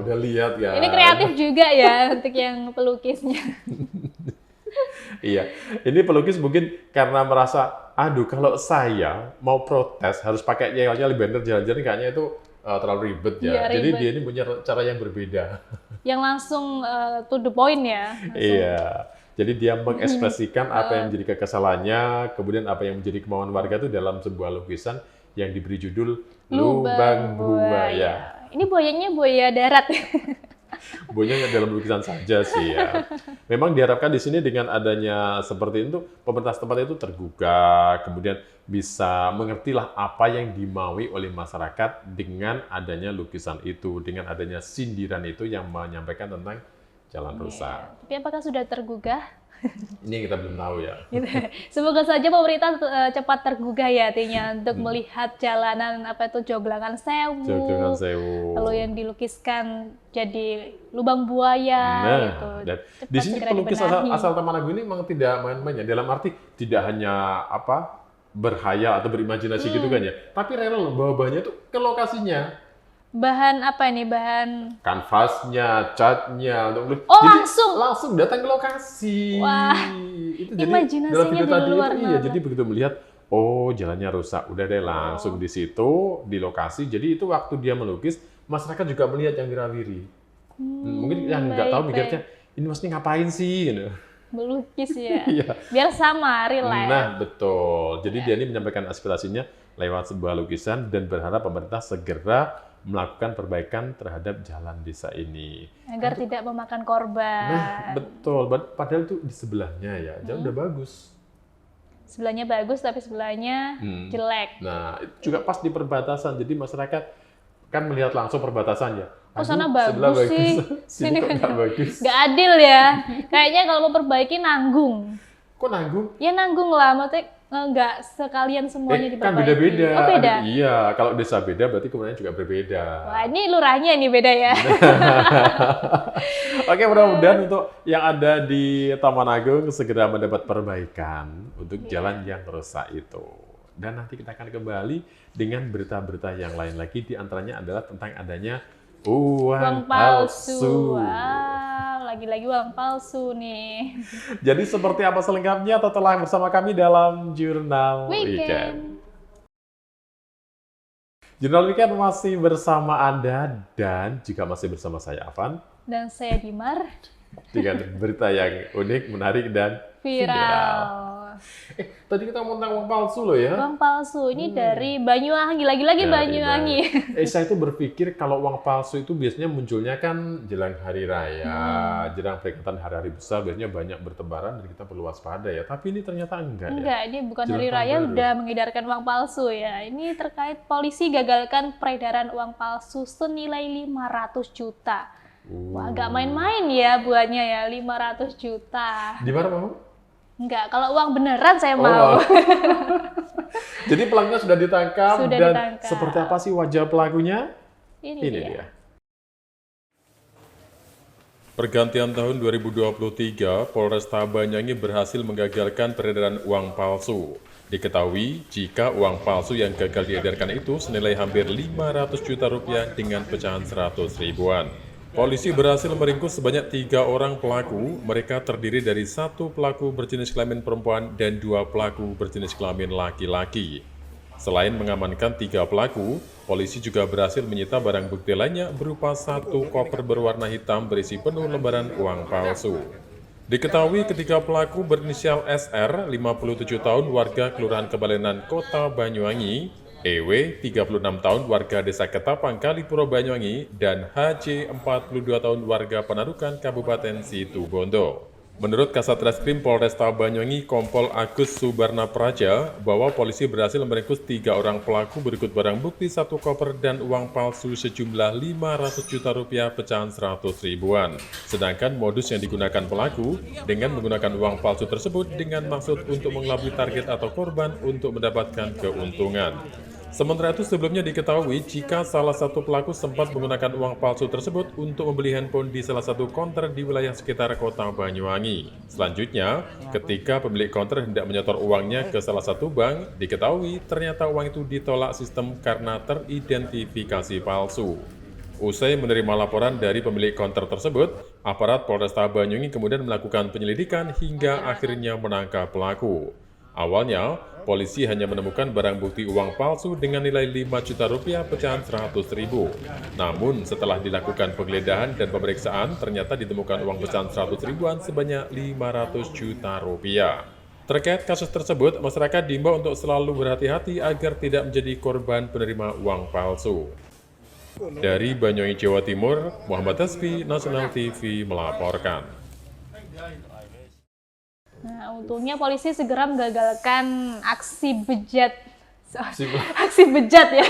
Speaker 4: Udah lihat ya.
Speaker 1: Ini kreatif juga ya untuk yang pelukisnya.
Speaker 4: Iya, ini pelukis mungkin karena merasa, aduh kalau saya mau protes harus pakai yel-yel banner jalan-jalan kayaknya itu terlalu ribet ya.
Speaker 1: Iya,
Speaker 4: Jadi
Speaker 1: ribet.
Speaker 4: dia ini punya cara yang berbeda.
Speaker 1: Yang langsung to the point ya.
Speaker 4: Iya, jadi dia mengekspresikan apa yang menjadi kekesalannya, kemudian apa yang menjadi kemauan warga itu dalam sebuah lukisan yang diberi judul Lubang Buaya.
Speaker 1: Ini buayanya buaya darat.
Speaker 4: Buayanya dalam lukisan saja sih ya. Memang diharapkan di sini dengan adanya seperti itu, pemerintah setempat itu tergugah, kemudian bisa mengertilah apa yang dimaui oleh masyarakat dengan adanya lukisan itu, dengan adanya sindiran itu yang menyampaikan tentang jalan rusak.
Speaker 1: Tapi apakah sudah tergugah?
Speaker 4: Ini kita belum tahu ya.
Speaker 1: Gitu. Semoga saja pemerintah cepat tergugah ya artinya untuk melihat jalanan apa itu Joglangan Sewu.
Speaker 4: Joglangan Sewu.
Speaker 1: Lalu yang dilukiskan jadi lubang buaya gitu.
Speaker 4: Dan
Speaker 1: Cepat
Speaker 4: di sini
Speaker 1: segera
Speaker 4: pelukis
Speaker 1: dibenahi.
Speaker 4: asal Temanggung ini memang tidak main-main ya. Dalam arti tidak hanya berhayal atau berimajinasi gitu kan ya. Tapi rela loh bawa bahannya tuh ke lokasinya.
Speaker 1: Bahan apa ini? Bahan
Speaker 4: Kanvasnya, catnya,
Speaker 1: Oh,
Speaker 4: jadi
Speaker 1: langsung
Speaker 4: datang ke lokasi.
Speaker 1: Wah,
Speaker 4: Itu
Speaker 1: imajinasinya
Speaker 4: dalam video
Speaker 1: di
Speaker 4: tadi
Speaker 1: luar
Speaker 4: itu, iya,
Speaker 1: banget.
Speaker 4: jadi begitu melihat, oh jalannya rusak, udah deh langsung di situ, di lokasi. Jadi itu waktu dia melukis, masyarakat juga melihat yang wirawiri. Mungkin yang nggak tahu
Speaker 1: baik,
Speaker 4: mikirnya, ini maksudnya ngapain sih? Gitu.
Speaker 1: melukis ya.
Speaker 4: Iya.
Speaker 1: Biar sama, relax.
Speaker 4: Nah, betul. Jadi dia ini menyampaikan aspirasinya lewat sebuah lukisan dan berharap pemerintah segera melakukan perbaikan terhadap jalan desa ini.
Speaker 1: Agar tidak memakan korban.
Speaker 4: Nah, betul. Padahal itu di sebelahnya ya, jalan udah bagus.
Speaker 1: Sebelahnya bagus tapi sebelahnya jelek.
Speaker 4: Nah, itu juga pas di perbatasan. Jadi masyarakat kan melihat langsung perbatasannya.
Speaker 1: Oh, sana
Speaker 4: sebelah
Speaker 1: bagus sih.
Speaker 4: Sini kok nggak bagus.
Speaker 1: Nggak adil ya. Kayaknya kalau mau perbaiki nanggung.
Speaker 4: Kok nanggung?
Speaker 1: Ya nanggung lah, maksudnya nggak sekalian semuanya diperbaiki.
Speaker 4: Kan beda-beda.
Speaker 1: Oh, beda?
Speaker 4: Iya, kalau desa beda berarti kemudian juga berbeda.
Speaker 1: Wah, ini lurahnya ini beda ya.
Speaker 4: Oke, mudah-mudahan untuk yang ada di Taman Agung segera mendapat perbaikan untuk jalan yang rusak itu. Dan nanti kita akan kembali dengan berita-berita yang lain lagi, di antaranya adalah tentang adanya uang palsu.
Speaker 1: Wah, lagi-lagi uang palsu nih.
Speaker 4: Jadi seperti apa selengkapnya, tetaplah bersama kami dalam Jurnal Weekend. Jurnal Weekend masih bersama Anda dan juga masih bersama saya, Afan.
Speaker 1: Dan saya Dimar.
Speaker 4: Dengan berita yang unik, menarik, dan
Speaker 1: Viral.
Speaker 4: Tadi kita mau tentang uang palsu loh ya.
Speaker 1: Uang palsu ini dari Banyuwangi, lagi-lagi Banyuwangi.
Speaker 4: Saya itu berpikir kalau uang palsu itu biasanya munculnya kan jelang hari raya, jelang peringatan hari-hari besar, biasanya banyak bertebaran dan kita perlu waspada ya. Tapi ini ternyata enggak ya.
Speaker 1: Enggak, ini bukan
Speaker 4: Jelang
Speaker 1: hari
Speaker 4: tahun
Speaker 1: raya
Speaker 4: baru.
Speaker 1: udah mengedarkan uang palsu ya. Ini terkait polisi gagalkan peredaran uang palsu senilai 500 juta. Wah, agak main-main ya buatnya ya, 500 juta.
Speaker 4: Di mana mau?
Speaker 1: Enggak, kalau uang beneran saya
Speaker 4: Oh,
Speaker 1: mau.
Speaker 4: Jadi pelakunya sudah ditangkap
Speaker 1: Sudah
Speaker 4: dan
Speaker 1: ditangkap.
Speaker 4: seperti apa sih wajah pelakunya?
Speaker 1: Ini
Speaker 4: Ini
Speaker 1: dia.
Speaker 4: dia.
Speaker 2: Pergantian tahun 2023, Polresta Banyuwangi berhasil menggagalkan peredaran uang palsu. Diketahui jika uang palsu yang gagal diedarkan itu senilai hampir 500 juta rupiah dengan pecahan 100 ribuan. Polisi berhasil meringkus sebanyak 3 orang pelaku. Mereka terdiri dari 1 pelaku berjenis kelamin perempuan dan 2 pelaku berjenis kelamin laki-laki. Selain mengamankan 3 pelaku, polisi juga berhasil menyita barang bukti lainnya berupa 1 koper berwarna hitam berisi penuh lembaran uang palsu. Diketahui ketiga pelaku berinisial SR, 57 tahun, warga Kelurahan Kebalenan, Kota Banyuwangi, EW, 36 tahun, warga Desa Ketapang, Kalipuro, Banyuwangi, dan HJ, 42 tahun, warga Panarukan, Kabupaten Situbondo. Menurut Kasat Reskrim Polresta Banyuwangi, Kompol Agus Subarna Praja, bahwa polisi berhasil meringkus 3 orang pelaku berikut barang bukti 1 koper dan uang palsu sejumlah 500 juta rupiah pecahan 100 ribuan. Sedangkan modus yang digunakan pelaku dengan menggunakan uang palsu tersebut dengan maksud untuk mengelabui target atau korban untuk mendapatkan keuntungan. Sementara itu sebelumnya diketahui jika salah satu pelaku sempat menggunakan uang palsu tersebut untuk membeli handphone di salah satu konter di wilayah sekitar Kota Banyuwangi. Selanjutnya, ketika pemilik konter hendak menyetor uangnya ke salah satu bank, diketahui ternyata uang itu ditolak sistem karena teridentifikasi palsu. Usai menerima laporan dari pemilik konter tersebut, aparat Polresta Banyuwangi kemudian melakukan penyelidikan hingga akhirnya menangkap pelaku. Awalnya, polisi hanya menemukan barang bukti uang palsu dengan nilai 5 juta rupiah pecahan 100 ribu. Namun, setelah dilakukan penggeledahan dan pemeriksaan, ternyata ditemukan uang pecahan 100 ribuan sebanyak 500 juta rupiah. Terkait kasus tersebut, masyarakat diimbau untuk selalu berhati-hati agar tidak menjadi korban penerima uang palsu. Dari Banyuwangi, Jawa Timur, Muhammad Tasfi, Nasional TV melaporkan.
Speaker 1: Nah, untungnya polisi segera menggagalkan aksi bejat. Aksi bejat ya.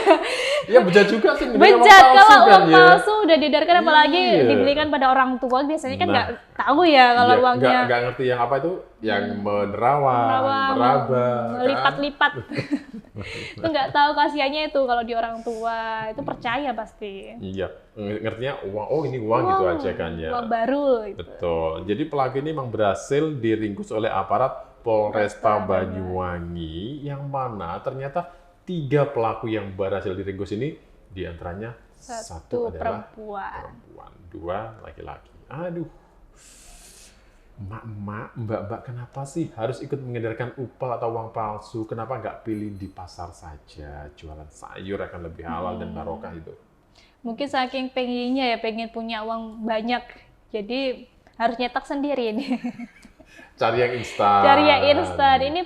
Speaker 4: Ya bejat juga sih.
Speaker 1: Bejat kalau uang
Speaker 4: ya.
Speaker 1: palsu udah diedarkan apalagi dibelikan pada orang tua, biasanya kan nggak tahu ya kalau uangnya.
Speaker 4: Nggak ngerti yang apa itu, yang menerawang, meraba,
Speaker 1: melipat-lipat. Itu nggak tahu kasihannya itu kalau di orang tua, itu percaya pasti.
Speaker 4: Iya, ngertinya uang, oh ini uang gitu aja kan ya.
Speaker 1: Uang baru. Gitu.
Speaker 4: Betul. Jadi pelaku ini memang berhasil diringkus oleh aparat Polresta Banyuwangi, yang mana ternyata 3 pelaku yang berhasil diringkus ini diantaranya satu adalah perempuan, 2 laki-laki. Aduh, emak-emak, mbak-mbak, kenapa sih harus ikut mengedarkan upah atau uang palsu? Kenapa nggak pilih di pasar saja, jualan sayur akan lebih halal dan barokah itu?
Speaker 1: Mungkin saking pengennya ya, pengen punya uang banyak, jadi harus nyetak sendiri ini.
Speaker 4: Cari yang instan.
Speaker 1: Cari yang instan. Ini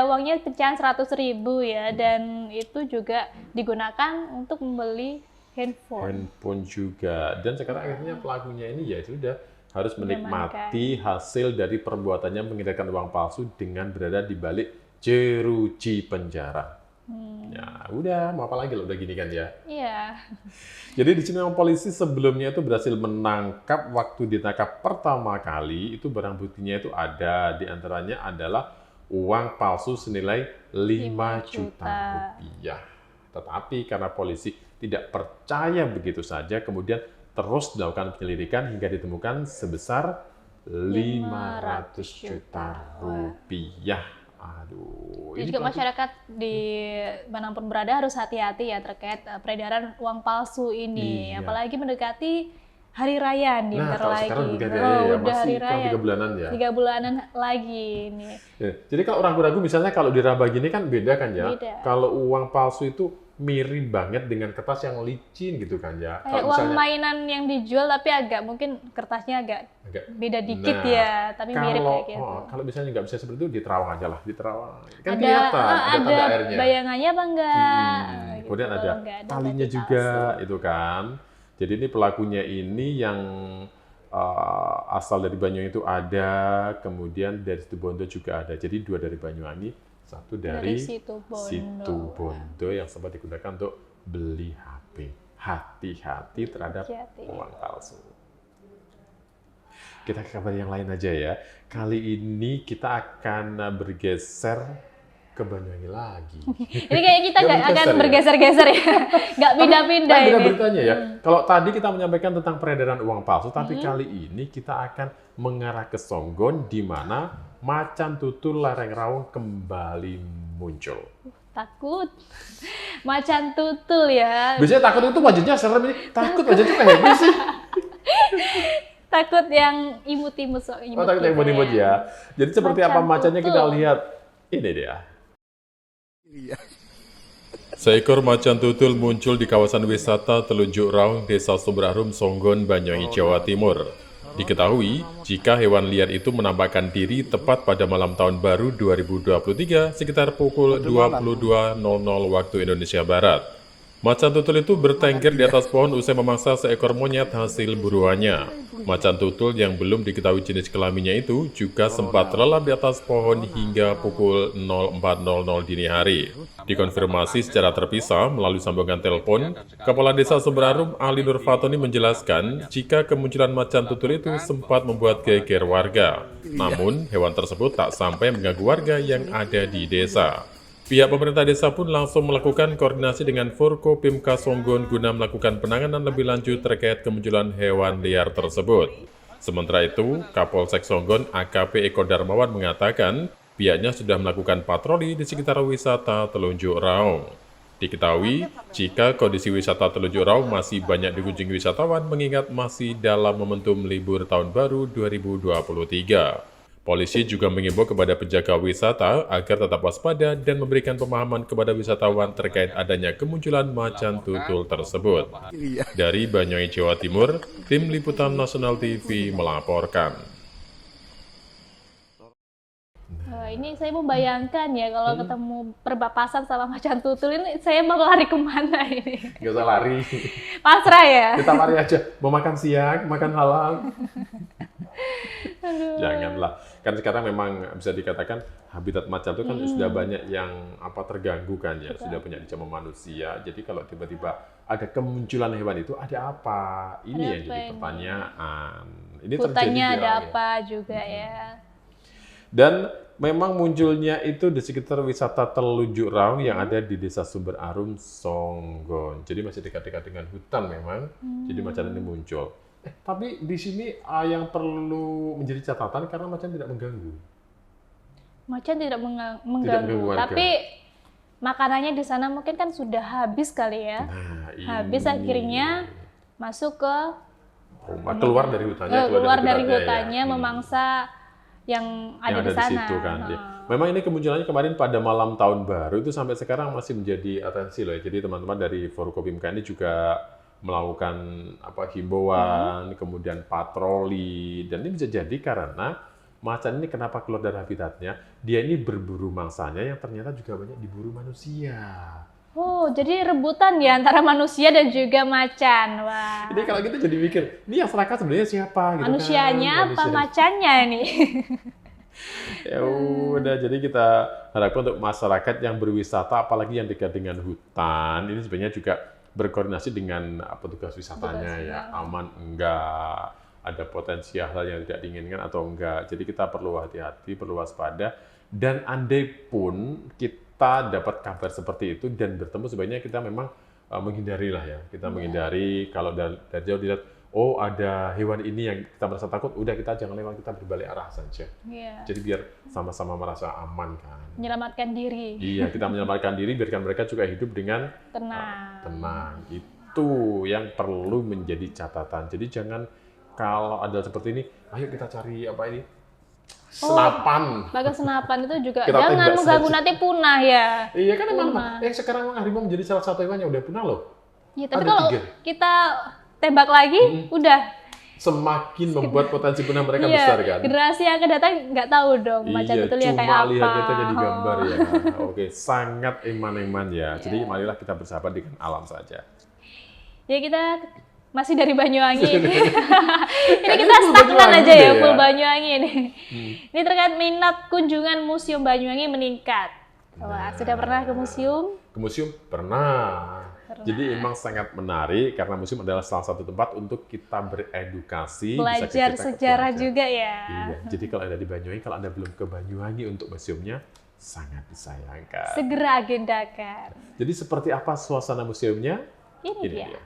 Speaker 1: uangnya pecahan 100 ribu ya, dan itu juga digunakan untuk membeli handphone.
Speaker 4: Handphone juga. Dan sekarang akhirnya pelakunya ini ya sudah harus menikmati hasil dari perbuatannya mengedarkan uang palsu dengan berada di balik jeruji penjara. Ya udah, mau apa lagi lo udah gini kan ya?
Speaker 1: Iya.
Speaker 4: Jadi di sini polisi sebelumnya itu berhasil menangkap, waktu ditangkap pertama kali itu barang buktinya itu ada, diantaranya adalah uang palsu senilai 5 juta rupiah. Tetapi karena polisi tidak percaya begitu saja, kemudian terus dilakukan penyelidikan hingga ditemukan sebesar 500 juta rupiah. Aduh,
Speaker 1: Jadi juga masyarakat di manapun berada harus hati-hati ya terkait peredaran uang palsu ini.
Speaker 4: Iya.
Speaker 1: Apalagi mendekati hari raya nih, bentar lagi.
Speaker 4: Sekarang udah
Speaker 1: udah
Speaker 4: masih
Speaker 1: hari raya.
Speaker 4: 3 bulanan ya.
Speaker 1: 3 bulanan lagi nih.
Speaker 4: Ya, jadi kalau ragu-ragu misalnya kalau diraba gini kan beda kan ya.
Speaker 1: Beda.
Speaker 4: Kalau uang palsu itu mirip banget dengan kertas yang licin gitu kan ya.
Speaker 1: Kayak uang mainan yang dijual tapi mungkin kertasnya agak beda dikit ya, tapi mirip kayak gitu.
Speaker 4: Kalau misalnya nggak bisa seperti itu, di Terawang aja lah, di Terawang. Kan kelihatan, ada tanda airnya.
Speaker 1: Bayangannya apa enggak? Gitu.
Speaker 4: Kemudian ada talinya juga, itu kan. Jadi ini pelakunya ini yang asal dari Banyuwangi itu ada, kemudian dari Situbondo juga ada. Jadi 2 dari Banyuwangi, 1 dari Situbondo yang sempat digunakan untuk beli HP. Hati-hati terhadap uang palsu. Kita ke kabar yang lain aja ya. Kali ini kita akan bergeser ke Banyuwangi lagi.
Speaker 1: Ini kayak kita akan bergeser-geser ya. Nggak pindah-pindah ini.
Speaker 4: Beda beritanya ya. Kalau tadi kita menyampaikan tentang peredaran uang palsu, tapi kali ini kita akan mengarah ke Songgon, di mana macan tutul lereng Raung kembali muncul.
Speaker 1: Takut. Macan tutul ya.
Speaker 4: Biasanya takut itu wajahnya serem, ini takut wajahnya kayak happy sih.
Speaker 1: Takut yang imut-imut
Speaker 4: Oh, takut yang imut-imut ya. Jadi seperti apa macannya kita lihat. Ini dia.
Speaker 2: Seekor macan tutul muncul di kawasan wisata Telunjuk Raung, Desa Sumberharum, Songgon, Banyuwangi, Jawa Timur. Diketahui, jika hewan liar itu menampakkan diri tepat pada malam tahun baru 2023 sekitar pukul 22.00 waktu Indonesia Barat. Macan tutul itu bertengger di atas pohon usai memangsa seekor monyet hasil buruannya. Macan tutul yang belum diketahui jenis kelaminnya itu juga sempat terlelap di atas pohon hingga pukul 04.00 dini hari. Dikonfirmasi secara terpisah melalui sambungan telepon, Kepala Desa Sumberharum Ali Nur Fatoni menjelaskan jika kemunculan macan tutul itu sempat membuat geger warga. Namun, hewan tersebut tak sampai mengganggu warga yang ada di desa. Pihak pemerintah desa pun langsung melakukan koordinasi dengan Forkopimka Songgon guna melakukan penanganan lebih lanjut terkait kemunculan hewan liar tersebut. Sementara itu, Kapolsek Songgon AKP Eko Darmawan mengatakan pihaknya sudah melakukan patroli di sekitar wisata Telunjuk Raung. Diketahui, jika kondisi wisata Telunjuk Raung masih banyak dikunjungi wisatawan mengingat masih dalam momentum libur tahun baru 2023. Polisi juga mengimbau kepada penjaga wisata agar tetap waspada dan memberikan pemahaman kepada wisatawan terkait adanya kemunculan macan tutul tersebut. Dari Banyuwangi, Jawa Timur, Tim Liputan Nasional TV melaporkan.
Speaker 1: Ini saya membayangkan ya kalau ketemu perbapasan sama macan tutul ini, saya mau lari kemana ini?
Speaker 4: Nggak usah lari.
Speaker 1: Pasrah ya?
Speaker 4: Kita lari aja. Mau makan siang, makan malam.
Speaker 1: Aduh.
Speaker 4: Janganlah. Kan sekarang memang bisa dikatakan habitat macan itu kan sudah banyak yang terganggu kan ya, sudah banyak dicamar manusia. Jadi kalau tiba-tiba ada kemunculan hewan itu, ada apa? Ini yang jadi pertanyaan. Ini
Speaker 1: Hutannya
Speaker 4: terjadi
Speaker 1: ada apa juga ya?
Speaker 4: Dan memang munculnya itu di sekitar wisata Telunjuk Raung yang ada di Desa Sumberharum, Songgon. Jadi masih dekat-dekat dengan hutan memang. Jadi macan ini muncul. Tapi di sini yang perlu menjadi catatan karena macan tidak mengganggu.
Speaker 1: Macan tidak mengganggu, tapi makanannya di sana mungkin kan sudah habis kali ya.
Speaker 4: Nah,
Speaker 1: habis akhirnya masuk ke
Speaker 4: rumah, keluar dari hutannya,
Speaker 1: keluar dari hutannya ya. Memangsa yang ada di sana.
Speaker 4: Situ, kan. Memang ini kemunculannya kemarin pada malam tahun baru itu sampai sekarang masih menjadi atensi loh ya. Jadi teman-teman dari Forkopimka ini juga melakukan himbauan, kemudian patroli, dan ini bisa jadi karena macan ini kenapa keluar dari habitatnya, dia ini berburu mangsanya yang ternyata juga banyak diburu manusia.
Speaker 1: Oh, jadi rebutan ya antara manusia dan juga macan. Wah.
Speaker 4: Jadi kalau gitu jadi mikir, ini yang serakah sebenarnya siapa? Gitu
Speaker 1: Manusianya
Speaker 4: kan?
Speaker 1: apa macannya nih?
Speaker 4: Ya udah, jadi kita harapkan untuk masyarakat yang berwisata, apalagi yang dekat dengan hutan, ini sebenarnya juga berkoordinasi dengan petugas wisatanya ya, aman enggak, ada potensi hal yang tidak diinginkan atau enggak. Jadi kita perlu hati-hati, perlu waspada, dan andai pun kita dapat kabar seperti itu dan bertemu, sebaiknya kita memang menghindari lah ya. Kita menghindari, kalau dari jauh dilihat, oh ada hewan ini yang kita merasa takut, udah kita jangan lewat, kita berbalik arah saja. Jadi biar sama-sama merasa aman kan.
Speaker 1: Menyelamatkan diri.
Speaker 4: Iya, kita menyelamatkan diri, biarkan mereka juga hidup dengan tenang. Itu yang perlu menjadi catatan. Jadi jangan kalau ada seperti ini, ayo kita cari apa ini? Senapan.
Speaker 1: Bahkan senapan itu juga jangan mengganggu, nanti punah ya.
Speaker 4: Iya kan emang. Sekarang harimau menjadi salah satu hewan yang udah punah loh.
Speaker 1: Iya, tapi kalau kita tembak lagi, udah.
Speaker 4: Semakin membuat potensi punah mereka besar kan.
Speaker 1: Generasi yang akan datang nggak tahu dong macan tutulnya kayak apa.
Speaker 4: Cuma lihatnya itu jadi gambar ya. Oke, sangat eman-eman ya. Jadi marilah kita bersahabat dengan alam saja.
Speaker 1: Ya kita masih dari Banyuwangi. Ini kita stagnan aja ya, full Banyuwangi ini. Ini terkait minat kunjungan Museum Banyuwangi meningkat. Wah, sudah pernah ke museum?
Speaker 4: Ke museum pernah. Jadi emang sangat menarik karena museum adalah salah satu tempat untuk kita beredukasi,
Speaker 1: belajar sejarah juga ya.
Speaker 4: Iya. Jadi kalau Anda di Banyuwangi, kalau Anda belum ke Banyuwangi untuk museumnya, sangat disayangkan.
Speaker 1: Segera agendakan.
Speaker 4: Jadi seperti apa suasana museumnya?
Speaker 1: Ini dia.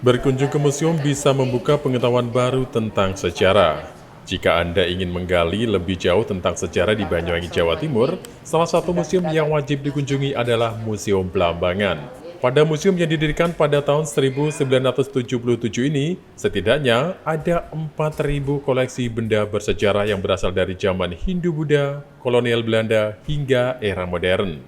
Speaker 2: Berkunjung ke museum bisa membuka pengetahuan baru tentang sejarah. Jika Anda ingin menggali lebih jauh tentang sejarah di Banyuwangi, Jawa Timur, salah satu museum yang wajib dikunjungi adalah Museum Blambangan. Pada museum yang didirikan pada tahun 1977 ini, setidaknya ada 4.000 koleksi benda bersejarah yang berasal dari zaman Hindu-Buddha, kolonial Belanda, hingga era modern.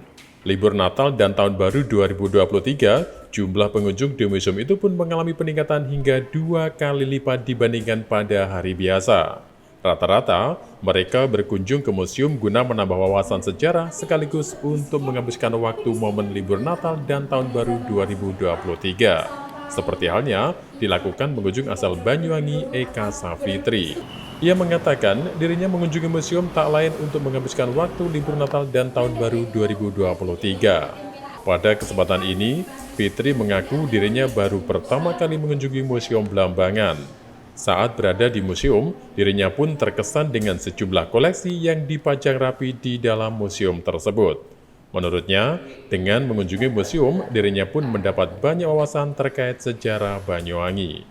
Speaker 2: Libur Natal dan Tahun Baru 2023, jumlah pengunjung di museum itu pun mengalami peningkatan hingga 2 kali lipat dibandingkan pada hari biasa. Rata-rata, mereka berkunjung ke museum guna menambah wawasan sejarah sekaligus untuk menghabiskan waktu momen libur Natal dan Tahun Baru 2023. Seperti halnya dilakukan pengunjung asal Banyuwangi Eka Safitri. Ia mengatakan dirinya mengunjungi museum tak lain untuk menghabiskan waktu libur Natal dan Tahun Baru 2023. Pada kesempatan ini, Fitri mengaku dirinya baru pertama kali mengunjungi Museum Blambangan. Saat berada di museum, dirinya pun terkesan dengan sejumlah koleksi yang dipajang rapi di dalam museum tersebut. Menurutnya, dengan mengunjungi museum, dirinya pun mendapat banyak wawasan terkait sejarah Banyuwangi.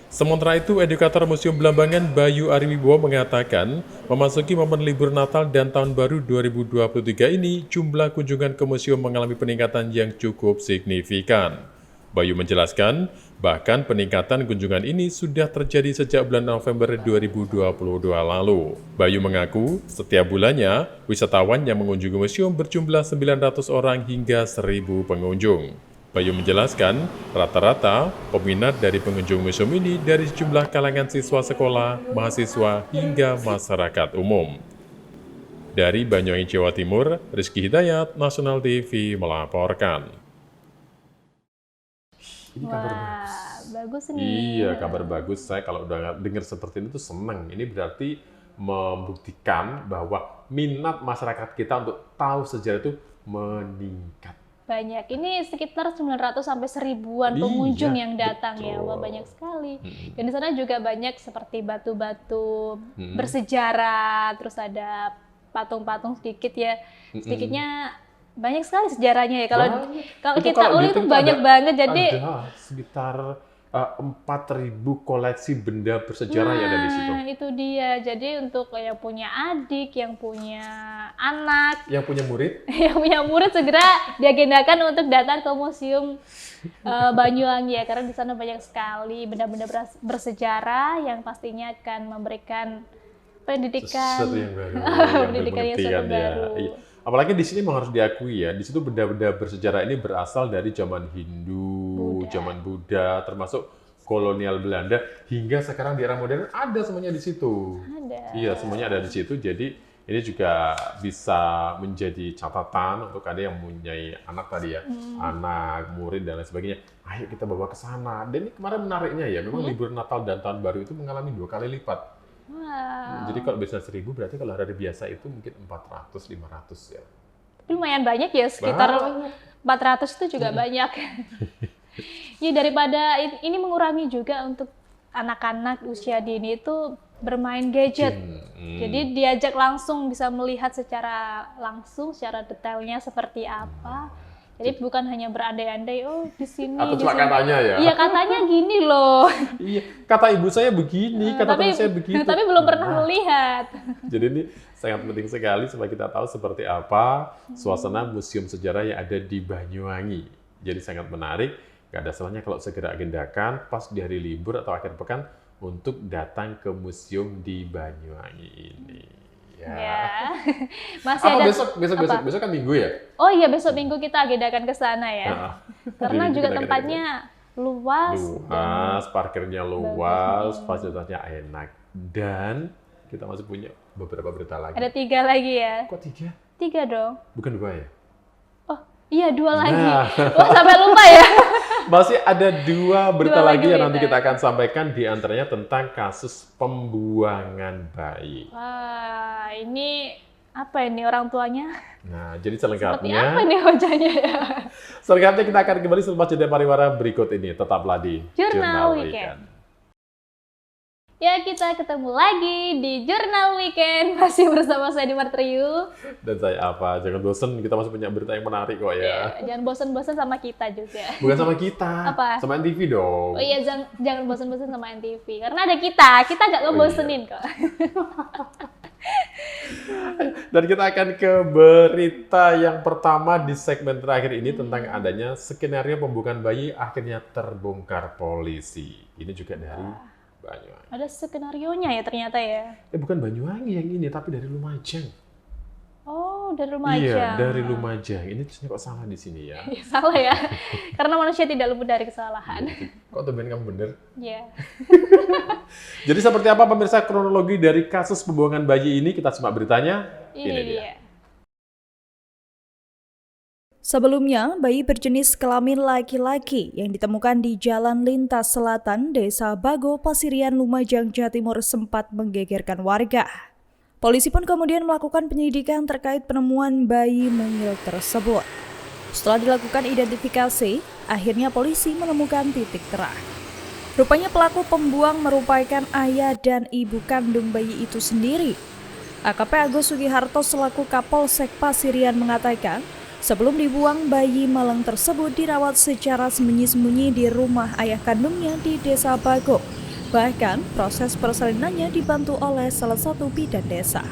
Speaker 2: Sementara itu, edukator Museum Blambangan Bayu Ariwibowo mengatakan, memasuki momen libur Natal dan Tahun Baru 2023 ini, jumlah kunjungan ke museum mengalami peningkatan yang cukup signifikan. Bayu menjelaskan, bahkan peningkatan kunjungan ini sudah terjadi sejak bulan November 2022 lalu. Bayu mengaku, setiap bulannya, wisatawan yang mengunjungi museum berjumlah 900 orang hingga 1.000 pengunjung. Bayu menjelaskan, rata-rata peminat dari pengunjung museum ini dari sejumlah kalangan siswa sekolah, mahasiswa, hingga masyarakat umum. Dari Banyuwangi, Jawa Timur, Rizky Hidayat, Nasional TV melaporkan.
Speaker 4: Ini kabar bagus.
Speaker 1: Bagus nih.
Speaker 4: Iya, kabar bagus. Saya kalau udah dengar seperti ini tuh seneng. Ini berarti membuktikan bahwa minat masyarakat kita untuk tahu sejarah itu meningkat.
Speaker 1: Banyak. Ini sekitar 900 sampai 1.000-an pengunjung yang datang ya. Wah, banyak sekali. Dan di sana juga banyak seperti batu-batu bersejarah, terus ada patung-patung sedikit ya. Sedikitnya banyak sekali sejarahnya ya. Kalau kita ulik itu banyak banget. Jadi
Speaker 4: ada sekitar 4.000 koleksi benda bersejarah yang ada di situ.
Speaker 1: Nah, itu dia. Jadi untuk yang punya adik, yang punya anak,
Speaker 4: yang punya murid,
Speaker 1: segera diagendakan untuk datang ke Museum Banyuwangi ya, karena di sana banyak sekali benda-benda bersejarah yang pastinya akan memberikan pendidikan,
Speaker 4: sesuatu yang baru,
Speaker 1: pendidikan yang sesuatu baru.
Speaker 4: Iya. Apalagi di sini memang harus diakui ya, di situ benda-benda bersejarah ini berasal dari zaman Hindu, zaman Buddha, termasuk kolonial Belanda, hingga sekarang di era modern ada semuanya di situ.
Speaker 1: Ada.
Speaker 4: Iya, semuanya ada di situ. Jadi ini juga bisa menjadi catatan untuk ada yang mempunyai anak tadi ya, anak, murid dan lain sebagainya. Ayo kita bawa ke sana. Dan ini kemarin menariknya ya, memang libur Natal dan Tahun Baru itu mengalami 2 kali lipat.
Speaker 1: Wow.
Speaker 4: Jadi kalau biasanya 1.000 berarti kalau hari biasa itu mungkin 400-500 ya.
Speaker 1: Lumayan banyak ya, sekitar 400 itu juga banyak. Ya daripada ini mengurangi juga untuk anak-anak usia dini itu bermain gadget. Jadi diajak langsung bisa melihat secara detailnya seperti apa. Jadi bukan hanya berandai-andai, oh di sini.
Speaker 4: Atau cuma katanya ya?
Speaker 1: Iya, katanya gini loh.
Speaker 4: Iya, kata ibu saya begini, kata teman saya begitu.
Speaker 1: Tapi belum pernah melihat.
Speaker 4: Jadi ini sangat penting sekali supaya kita tahu seperti apa suasana museum sejarah yang ada di Banyuwangi. Jadi sangat menarik, nggak ada salahnya kalau segera agendakan pas di hari libur atau akhir pekan untuk datang ke museum di Banyuwangi ini.
Speaker 1: Ya. Masih
Speaker 4: apa
Speaker 1: ada
Speaker 4: besok kan Minggu ya?
Speaker 1: Oh iya, besok Minggu kita agendakan ke sana ya. Karena juga tempatnya luas,
Speaker 4: parkirnya luas, fasilitasnya enak. Dan kita masih punya beberapa berita lagi.
Speaker 1: Ada 3 lagi ya.
Speaker 4: Kok 3?
Speaker 1: 3 dong.
Speaker 4: Bukan 2 ya?
Speaker 1: Oh iya, 2 lagi. Oh, sampai lupa ya.
Speaker 4: Masih ada 2 berita lagi yang nanti
Speaker 1: berita.
Speaker 4: kita akan sampaikan, di antaranya tentang kasus pembuangan bayi.
Speaker 1: Wah, ini apa ini orang tuanya?
Speaker 4: Nah, jadi
Speaker 1: Seperti apa
Speaker 4: selengkapnya,
Speaker 1: nih wajahnya ya?
Speaker 4: selengkapnya kita akan kembali selepas jeda pariwara berikut ini. Tetaplah di
Speaker 1: Jurnal Weekend. Ya, kita ketemu lagi di Jurnal Weekend. Masih bersama saya Dimar Triyu.
Speaker 4: Dan saya apa? Jangan bosan, kita masih punya berita yang menarik kok ya.
Speaker 1: Jangan bosan-bosan sama kita juga.
Speaker 4: Bukan sama kita,
Speaker 1: Apa?
Speaker 4: sama NTV dong.
Speaker 1: Oh iya, jangan bosan-bosan sama NTV. Karena ada kita nggak ngebosenin kok.
Speaker 4: Dan kita akan ke berita yang pertama di segmen terakhir ini tentang adanya skenario pembuangan bayi akhirnya terbongkar polisi. Ini juga dari Banyuwangi.
Speaker 1: Ada skenarionya ya ternyata ya.
Speaker 4: Bukan Banyuwangi yang ini, tapi dari Lumajang.
Speaker 1: Oh, dari Lumajang.
Speaker 4: Iya, dari Lumajang. Ini terusnya kok salah di sini ya?
Speaker 1: Ya, salah ya. Karena manusia tidak luput dari kesalahan.
Speaker 4: Kok temen kamu bener?
Speaker 1: Iya.
Speaker 4: Jadi seperti apa pemirsa kronologi dari kasus pembuangan bayi ini? Kita simak beritanya.
Speaker 1: Ini dia.
Speaker 3: Sebelumnya, bayi berjenis kelamin laki-laki yang ditemukan di Jalan Lintas Selatan, Desa Bago, Pasirian, Lumajang, Jawa Timur sempat menggegerkan warga. Polisi pun kemudian melakukan penyelidikan terkait penemuan bayi mungil tersebut. Setelah dilakukan identifikasi, akhirnya polisi menemukan titik terang. Rupanya pelaku pembuang merupakan ayah dan ibu kandung bayi itu sendiri. AKP Agus Sugiharto selaku Kapolsek Pasirian mengatakan, sebelum dibuang, bayi malang tersebut dirawat secara sembunyi-sembunyi di rumah ayah kandungnya di Desa Bago. Bahkan, proses persalinannya dibantu oleh salah satu bidan desa.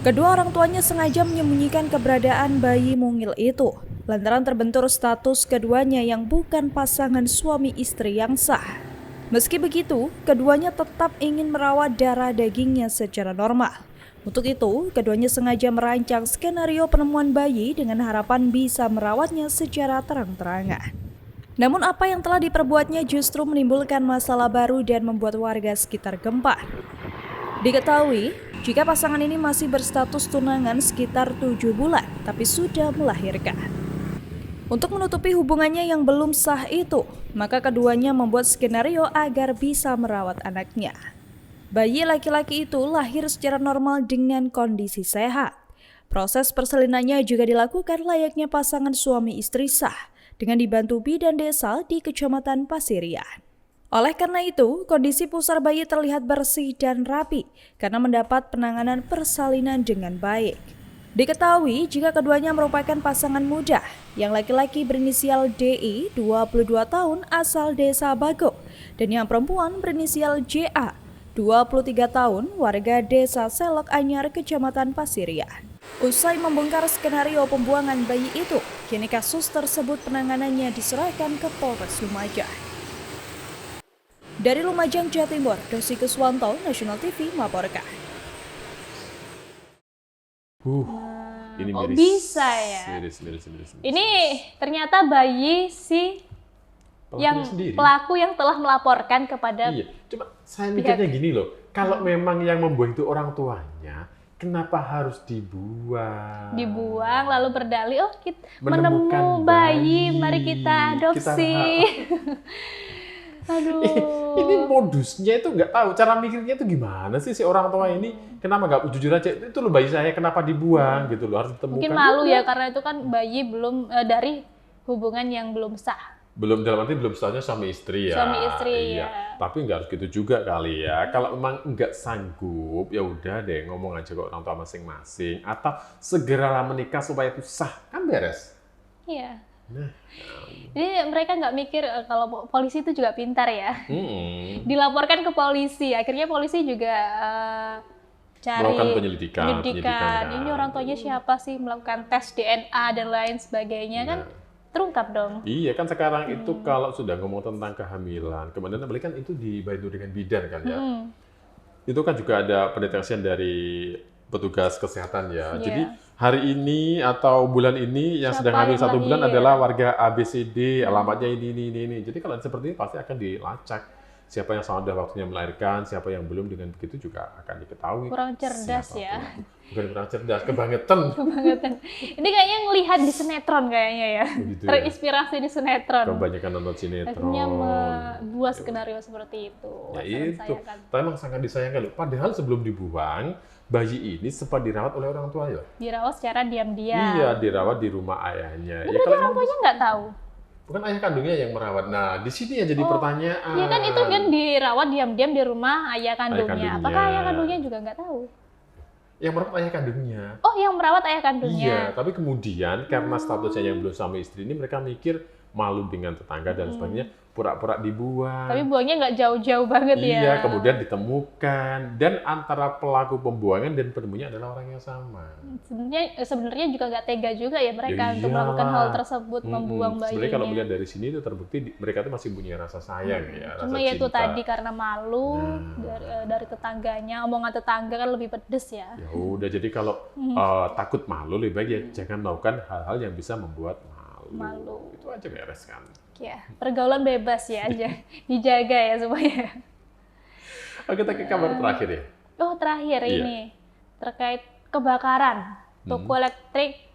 Speaker 3: Kedua orang tuanya sengaja menyembunyikan keberadaan bayi mungil itu, lantaran terbentur status keduanya yang bukan pasangan suami istri yang sah. Meski begitu, keduanya tetap ingin merawat darah dagingnya secara normal. Untuk itu, keduanya sengaja merancang skenario penemuan bayi dengan harapan bisa merawatnya secara terang-terangan. Namun apa yang telah diperbuatnya justru menimbulkan masalah baru dan membuat warga sekitar gempar. Diketahui, jika pasangan ini masih berstatus tunangan sekitar 7 bulan, tapi sudah melahirkan. Untuk menutupi hubungannya yang belum sah itu, maka keduanya membuat skenario agar bisa merawat anaknya. Bayi laki-laki itu lahir secara normal dengan kondisi sehat. Proses persalinannya juga dilakukan layaknya pasangan suami istri sah, dengan dibantu bidan desa di Kecamatan Pasirian. Oleh karena itu, kondisi pusar bayi terlihat bersih dan rapi karena mendapat penanganan persalinan dengan baik. Diketahui jika keduanya merupakan pasangan muda, yang laki-laki berinisial DI, 22 tahun, asal Desa Bago, dan yang perempuan berinisial JA, 23 tahun, warga Desa Selok Anyar, Kecamatan Pasirian. Usai membongkar skenario pembuangan bayi itu, kini kasus tersebut penanganannya diserahkan ke Polres Lumajang. Dari Lumajang, Jawa Timur, Dosi Kuswanto, National TV melaporkan.
Speaker 4: Ini
Speaker 1: Kok
Speaker 4: miris.
Speaker 1: bisa ya?
Speaker 4: Miris.
Speaker 1: Ini ternyata bayi si pelaku yang telah melaporkan kepada.
Speaker 4: Iya, cuma saya mikirnya gini loh, kalau memang yang membuang itu orang tuanya, kenapa harus dibuang?
Speaker 1: Dibuang lalu berdalih, oh kita
Speaker 4: Menemukan
Speaker 1: menemu bayi, mari kita adopsi. Aduh.
Speaker 4: Ini modusnya itu nggak tahu, cara mikirnya itu gimana sih si orang tua ini? Kenapa nggak jujur aja, itu loh bayi saya, kenapa dibuang gitu loh, harus ditemukan.
Speaker 1: Mungkin malu ya, karena itu kan bayi belum dari hubungan yang belum sah.
Speaker 4: Belum, dalam arti belum sahnya suami istri ya.
Speaker 1: Suami istri
Speaker 4: iya.
Speaker 1: ya.
Speaker 4: Tapi nggak harus gitu juga kali ya. Kalau memang nggak sanggup, ya udah deh ngomong aja ke orang tua masing-masing. Atau segeralah menikah supaya itu sah, kan beres.
Speaker 1: Iya.
Speaker 4: Nah.
Speaker 1: Jadi mereka nggak mikir kalau polisi itu juga pintar ya. Dilaporkan ke polisi, akhirnya polisi juga cari
Speaker 4: melakukan penyelidikan kan.
Speaker 1: Ini orang tuanya siapa sih, melakukan tes DNA dan lain sebagainya kan. Terungkap dong.
Speaker 4: Iya kan sekarang itu kalau sudah ngomong tentang kehamilan, kemudian apalagi kan itu dibantu dengan bidan kan ya. Itu kan juga ada pendeteksian dari petugas kesehatan ya. Jadi hari ini atau bulan ini yang sedang hamil 1 bulan adalah warga ABCD, alamatnya ini. Jadi kalau seperti ini pasti akan dilacak. Siapa yang sudah waktunya melahirkan, siapa yang belum, dengan begitu juga akan diketahui.
Speaker 1: Kurang cerdas ya.
Speaker 4: Bukan kurang cerdas, kebangetan.
Speaker 1: Ini kayaknya ngelihat di sinetron kayaknya ya.
Speaker 4: Begitu
Speaker 1: terinspirasi di sinetron.
Speaker 4: Kebanyakan nonton sinetron.
Speaker 1: Akhirnya membuat skenario seperti itu.
Speaker 4: Ya itu, tapi memang sangat disayangkan loh. Padahal sebelum dibuang, bayi ini sempat dirawat oleh orang tua ya.
Speaker 1: Dirawat secara diam-diam.
Speaker 4: Iya, dirawat di rumah ayahnya.
Speaker 1: Ya, berarti orang tuanya nggak tahu.
Speaker 4: Bukan ayah kandungnya yang merawat. Nah, di sini yang jadi pertanyaan.
Speaker 1: Iya kan, itu kan dirawat diam-diam di rumah ayah kandungnya. Apakah ayah kandungnya juga nggak tahu?
Speaker 4: Yang merawat ayah kandungnya.
Speaker 1: Oh, yang merawat ayah kandungnya.
Speaker 4: Iya, tapi kemudian karena statusnya yang belum suami istri ini, mereka mikir malu dengan tetangga dan sebagainya, pura-pura dibuang.
Speaker 1: Tapi buangnya nggak jauh-jauh banget ya.
Speaker 4: Iya, kemudian ditemukan dan antara pelaku pembuangan dan penemunya adalah orang yang sama.
Speaker 1: Sebenarnya juga nggak tega juga ya mereka
Speaker 4: Ya
Speaker 1: untuk melakukan
Speaker 4: iyalah.
Speaker 1: hal tersebut, membuang bayinya.
Speaker 4: Sebenarnya kalau melihat dari sini itu terbukti mereka itu masih punya rasa sayang ya, rasa
Speaker 1: Cuma ya itu
Speaker 4: cinta.
Speaker 1: tadi karena malu dari tetangganya, omongan tetangga kan lebih pedes ya.
Speaker 4: Ya udah, jadi kalau takut malu lebih baik ya jangan melakukan hal-hal yang bisa membuat malu. Itu aja beres kan.
Speaker 1: Ya, pergaulan bebas ya aja, dijaga ya supaya.
Speaker 4: Oke, kita ke kabar terakhir ya.
Speaker 1: Oh terakhir
Speaker 4: Iya.
Speaker 1: ini terkait kebakaran. Toko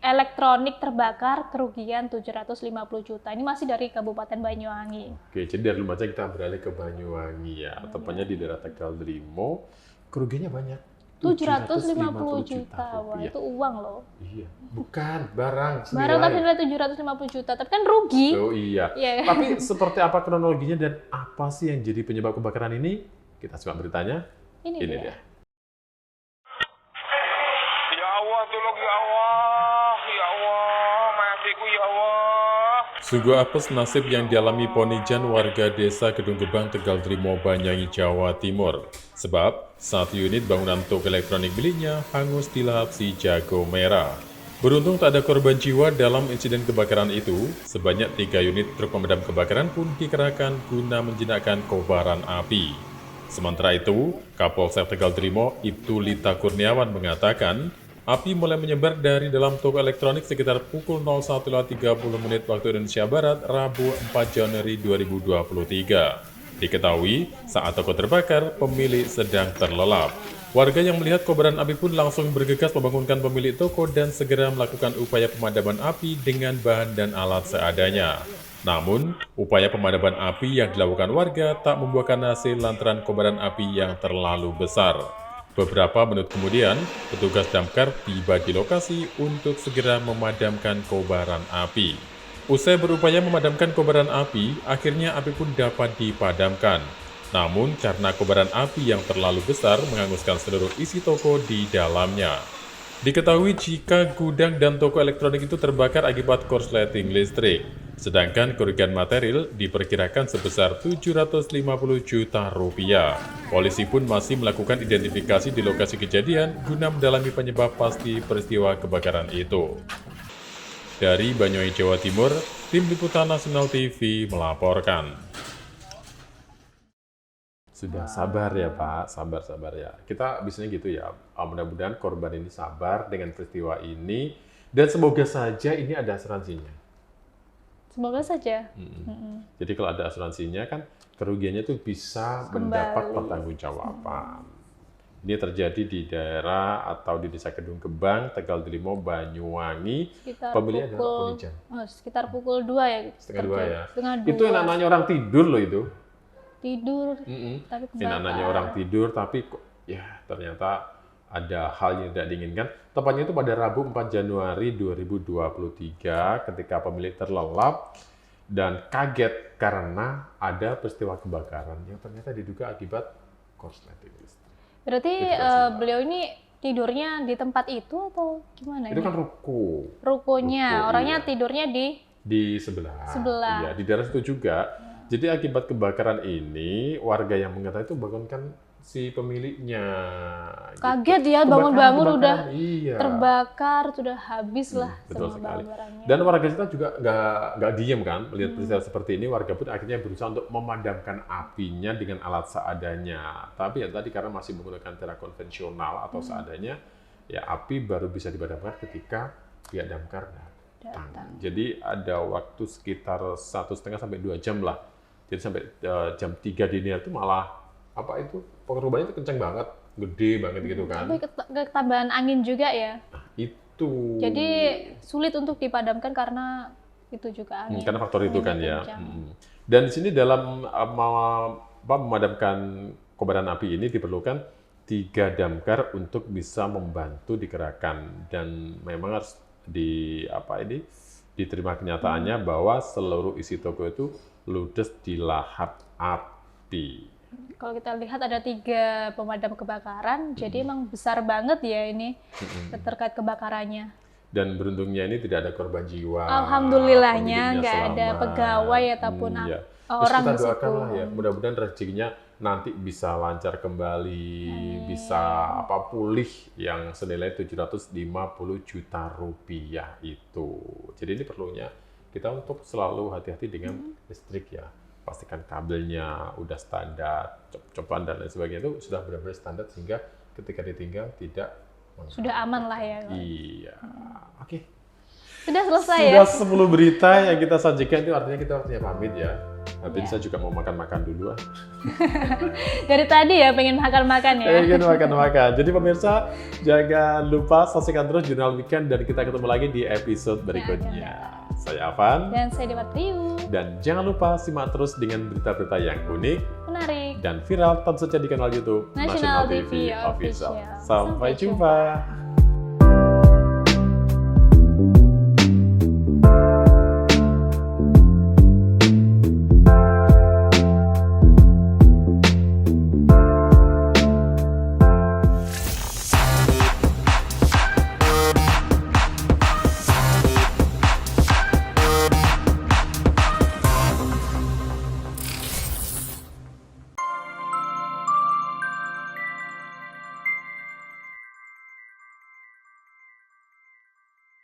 Speaker 1: elektronik terbakar, kerugian 750 juta. Ini masih dari Kabupaten Banyuwangi.
Speaker 4: Oke, jadi dari Lumajang kita beralih ke Banyuwangi ya. Tepatnya di daerah Tegal Drimo, kerugiannya banyak.
Speaker 1: 750 juta. Wah,
Speaker 4: rupiah.
Speaker 1: itu uang loh.
Speaker 4: Iya, bukan barang
Speaker 1: Barang tapi
Speaker 4: senilai.
Speaker 1: nilai 750 juta, tapi kan rugi.
Speaker 4: Oh iya.
Speaker 1: Iya.
Speaker 4: Tapi seperti apa kronologinya dan apa sih yang jadi penyebab kebakaran ini? Kita simak beritanya.
Speaker 1: Ini
Speaker 4: Ini
Speaker 1: dia.
Speaker 4: dia.
Speaker 5: Ya Allah, tolong ya Allah. Ya Allah, matiku ya Allah.
Speaker 2: Sungguh apes nasib yang dialami Ponijan warga desa Kedung Gebang, Tegal Drimo, Banyuwangi, Jawa Timur. Sebab, satu unit bangunan toko elektronik miliknya hangus dilahap si jago merah. Beruntung tak ada korban jiwa dalam insiden kebakaran itu, sebanyak 3 unit truk pemadam kebakaran pun dikerahkan guna menjinakkan kobaran api. Sementara itu, Kapolsek Tegal Drimo, Ibtu Lita Kurniawan mengatakan, api mulai menyebar dari dalam toko elektronik sekitar pukul 01.30 waktu Indonesia Barat, Rabu 4 Januari 2023. Diketahui, saat toko terbakar, pemilik sedang terlelap. Warga yang melihat kobaran api pun langsung bergegas membangunkan pemilik toko dan segera melakukan upaya pemadaman api dengan bahan dan alat seadanya. Namun, upaya pemadaman api yang dilakukan warga tak membuahkan hasil lantaran kobaran api yang terlalu besar. Beberapa menit kemudian, petugas damkar tiba di lokasi untuk segera memadamkan kobaran api. Usai berupaya memadamkan kobaran api, akhirnya api pun dapat dipadamkan. Namun, karena kobaran api yang terlalu besar menghanguskan seluruh isi toko di dalamnya. Diketahui jika gudang dan toko elektronik itu terbakar akibat korsleting listrik. Sedangkan kerugian material diperkirakan sebesar 750 juta rupiah. Polisi pun masih melakukan identifikasi di lokasi kejadian guna mendalami penyebab pasti peristiwa kebakaran itu. Dari Banyuwangi, Jawa Timur, Tim Liputan Nasional TV melaporkan.
Speaker 4: Sudah sabar ya Pak, sabar ya. Kita bisanya gitu ya, mudah-mudahan korban ini sabar dengan peristiwa ini, dan semoga saja ini ada asuransinya.
Speaker 1: Semoga saja.
Speaker 4: Jadi kalau ada asuransinya kan kerugiannya tuh bisa mendapat pertanggungjawaban. Ini terjadi di daerah atau di Desa Kedung Gebang, Tegal Drimo, Banyuwangi.
Speaker 1: Sekitar pukul 2 ya.
Speaker 4: Setengah 2 ya.
Speaker 1: Setengah 2.
Speaker 4: Itu yang namanya orang tidur loh itu.
Speaker 1: Tidur, tapi
Speaker 4: Ini namanya orang tidur, tapi kok ya ternyata ada hal yang tidak diinginkan. Tepatnya itu pada Rabu 4 Januari 2023 ketika pemilik terlelap dan kaget karena ada peristiwa kebakaran yang ternyata diduga akibat korsleting listrik.
Speaker 1: Berarti beliau ini tidurnya di tempat itu atau gimana?
Speaker 4: Itu
Speaker 1: ini?
Speaker 4: kan ruko.
Speaker 1: Rukonya,
Speaker 4: Ruko,
Speaker 1: orangnya
Speaker 4: iya.
Speaker 1: tidurnya
Speaker 4: Di sebelah.
Speaker 1: Sebelah.
Speaker 4: Iya, di daerah situ juga. Jadi akibat kebakaran ini, warga yang mengetahui itu bangunkan si pemiliknya.
Speaker 1: kaget
Speaker 4: gitu.
Speaker 1: ya, bangun-bangun udah
Speaker 4: iya.
Speaker 1: terbakar, sudah habis lah
Speaker 4: Betul
Speaker 1: semua
Speaker 4: sekali.
Speaker 1: barang-barangnya.
Speaker 4: Dan warga kita juga nggak diem kan, melihat peristiwa seperti ini, warga pun akhirnya berusaha untuk memadamkan apinya dengan alat seadanya. Tapi ya tadi karena masih menggunakan cara konvensional atau seadanya, ya api baru bisa dipadamkan ketika pihak damkar datang. Jadi ada waktu sekitar 1,5 sampai 2 jam lah. Jadi sampai jam 3 dini hari itu malah apa itu pengerubannya itu kencang banget, gede banget gitu kan.
Speaker 1: Tapi ketambahan angin juga ya.
Speaker 4: Itu.
Speaker 1: Jadi sulit untuk dipadamkan karena itu juga angin.
Speaker 4: Karena faktor itu kan ya.
Speaker 1: kencang.
Speaker 4: Dan di sini dalam memadamkan kobaran api ini diperlukan 3 damkar untuk bisa membantu dikerahkan, dan memang harus diterima kenyataannya bahwa seluruh isi toko itu ludes dilahap api.
Speaker 1: Kalau kita lihat ada 3 pemadam kebakaran, jadi emang besar banget ya ini terkait kebakarannya.
Speaker 4: Dan beruntungnya ini tidak ada korban jiwa.
Speaker 1: Alhamdulillahnya nggak
Speaker 4: Pengunjungnya
Speaker 1: ada
Speaker 4: selamat.
Speaker 1: pegawai ataupun
Speaker 4: Iya.
Speaker 1: orang
Speaker 4: Terus
Speaker 1: di
Speaker 4: kita
Speaker 1: situ.
Speaker 4: doakan lah ya, mudah-mudahan rezekinya nanti bisa lancar kembali, bisa pulih yang senilai 750 juta rupiah itu. Jadi ini perlunya kita untuk selalu hati-hati dengan listrik ya. Pastikan kabelnya udah standar, cop-copan dan lain sebagainya itu sudah benar-benar standar sehingga ketika ditinggal tidak
Speaker 1: Sudah aman lah ya.
Speaker 4: Iya. Oke.
Speaker 1: Sudah selesai ya.
Speaker 4: Sudah 10 berita yang kita sajikan itu artinya kita waktunya pamit ya. Nanti saya juga mau makan-makan dulu.
Speaker 1: Dari tadi ya pengen makan-makan ya.
Speaker 4: Ingin makan-makan. Jadi pemirsa, jangan lupa saksikan terus Jurnal Weekend dan kita ketemu lagi di episode berikutnya. Saya Afan.
Speaker 1: Dan saya Dewa Triu.
Speaker 4: Dan jangan lupa simak terus dengan berita-berita yang unik
Speaker 1: Menarik.
Speaker 4: dan viral tentu saja di kanal YouTube
Speaker 1: National TV Official.
Speaker 4: Sampai jumpa.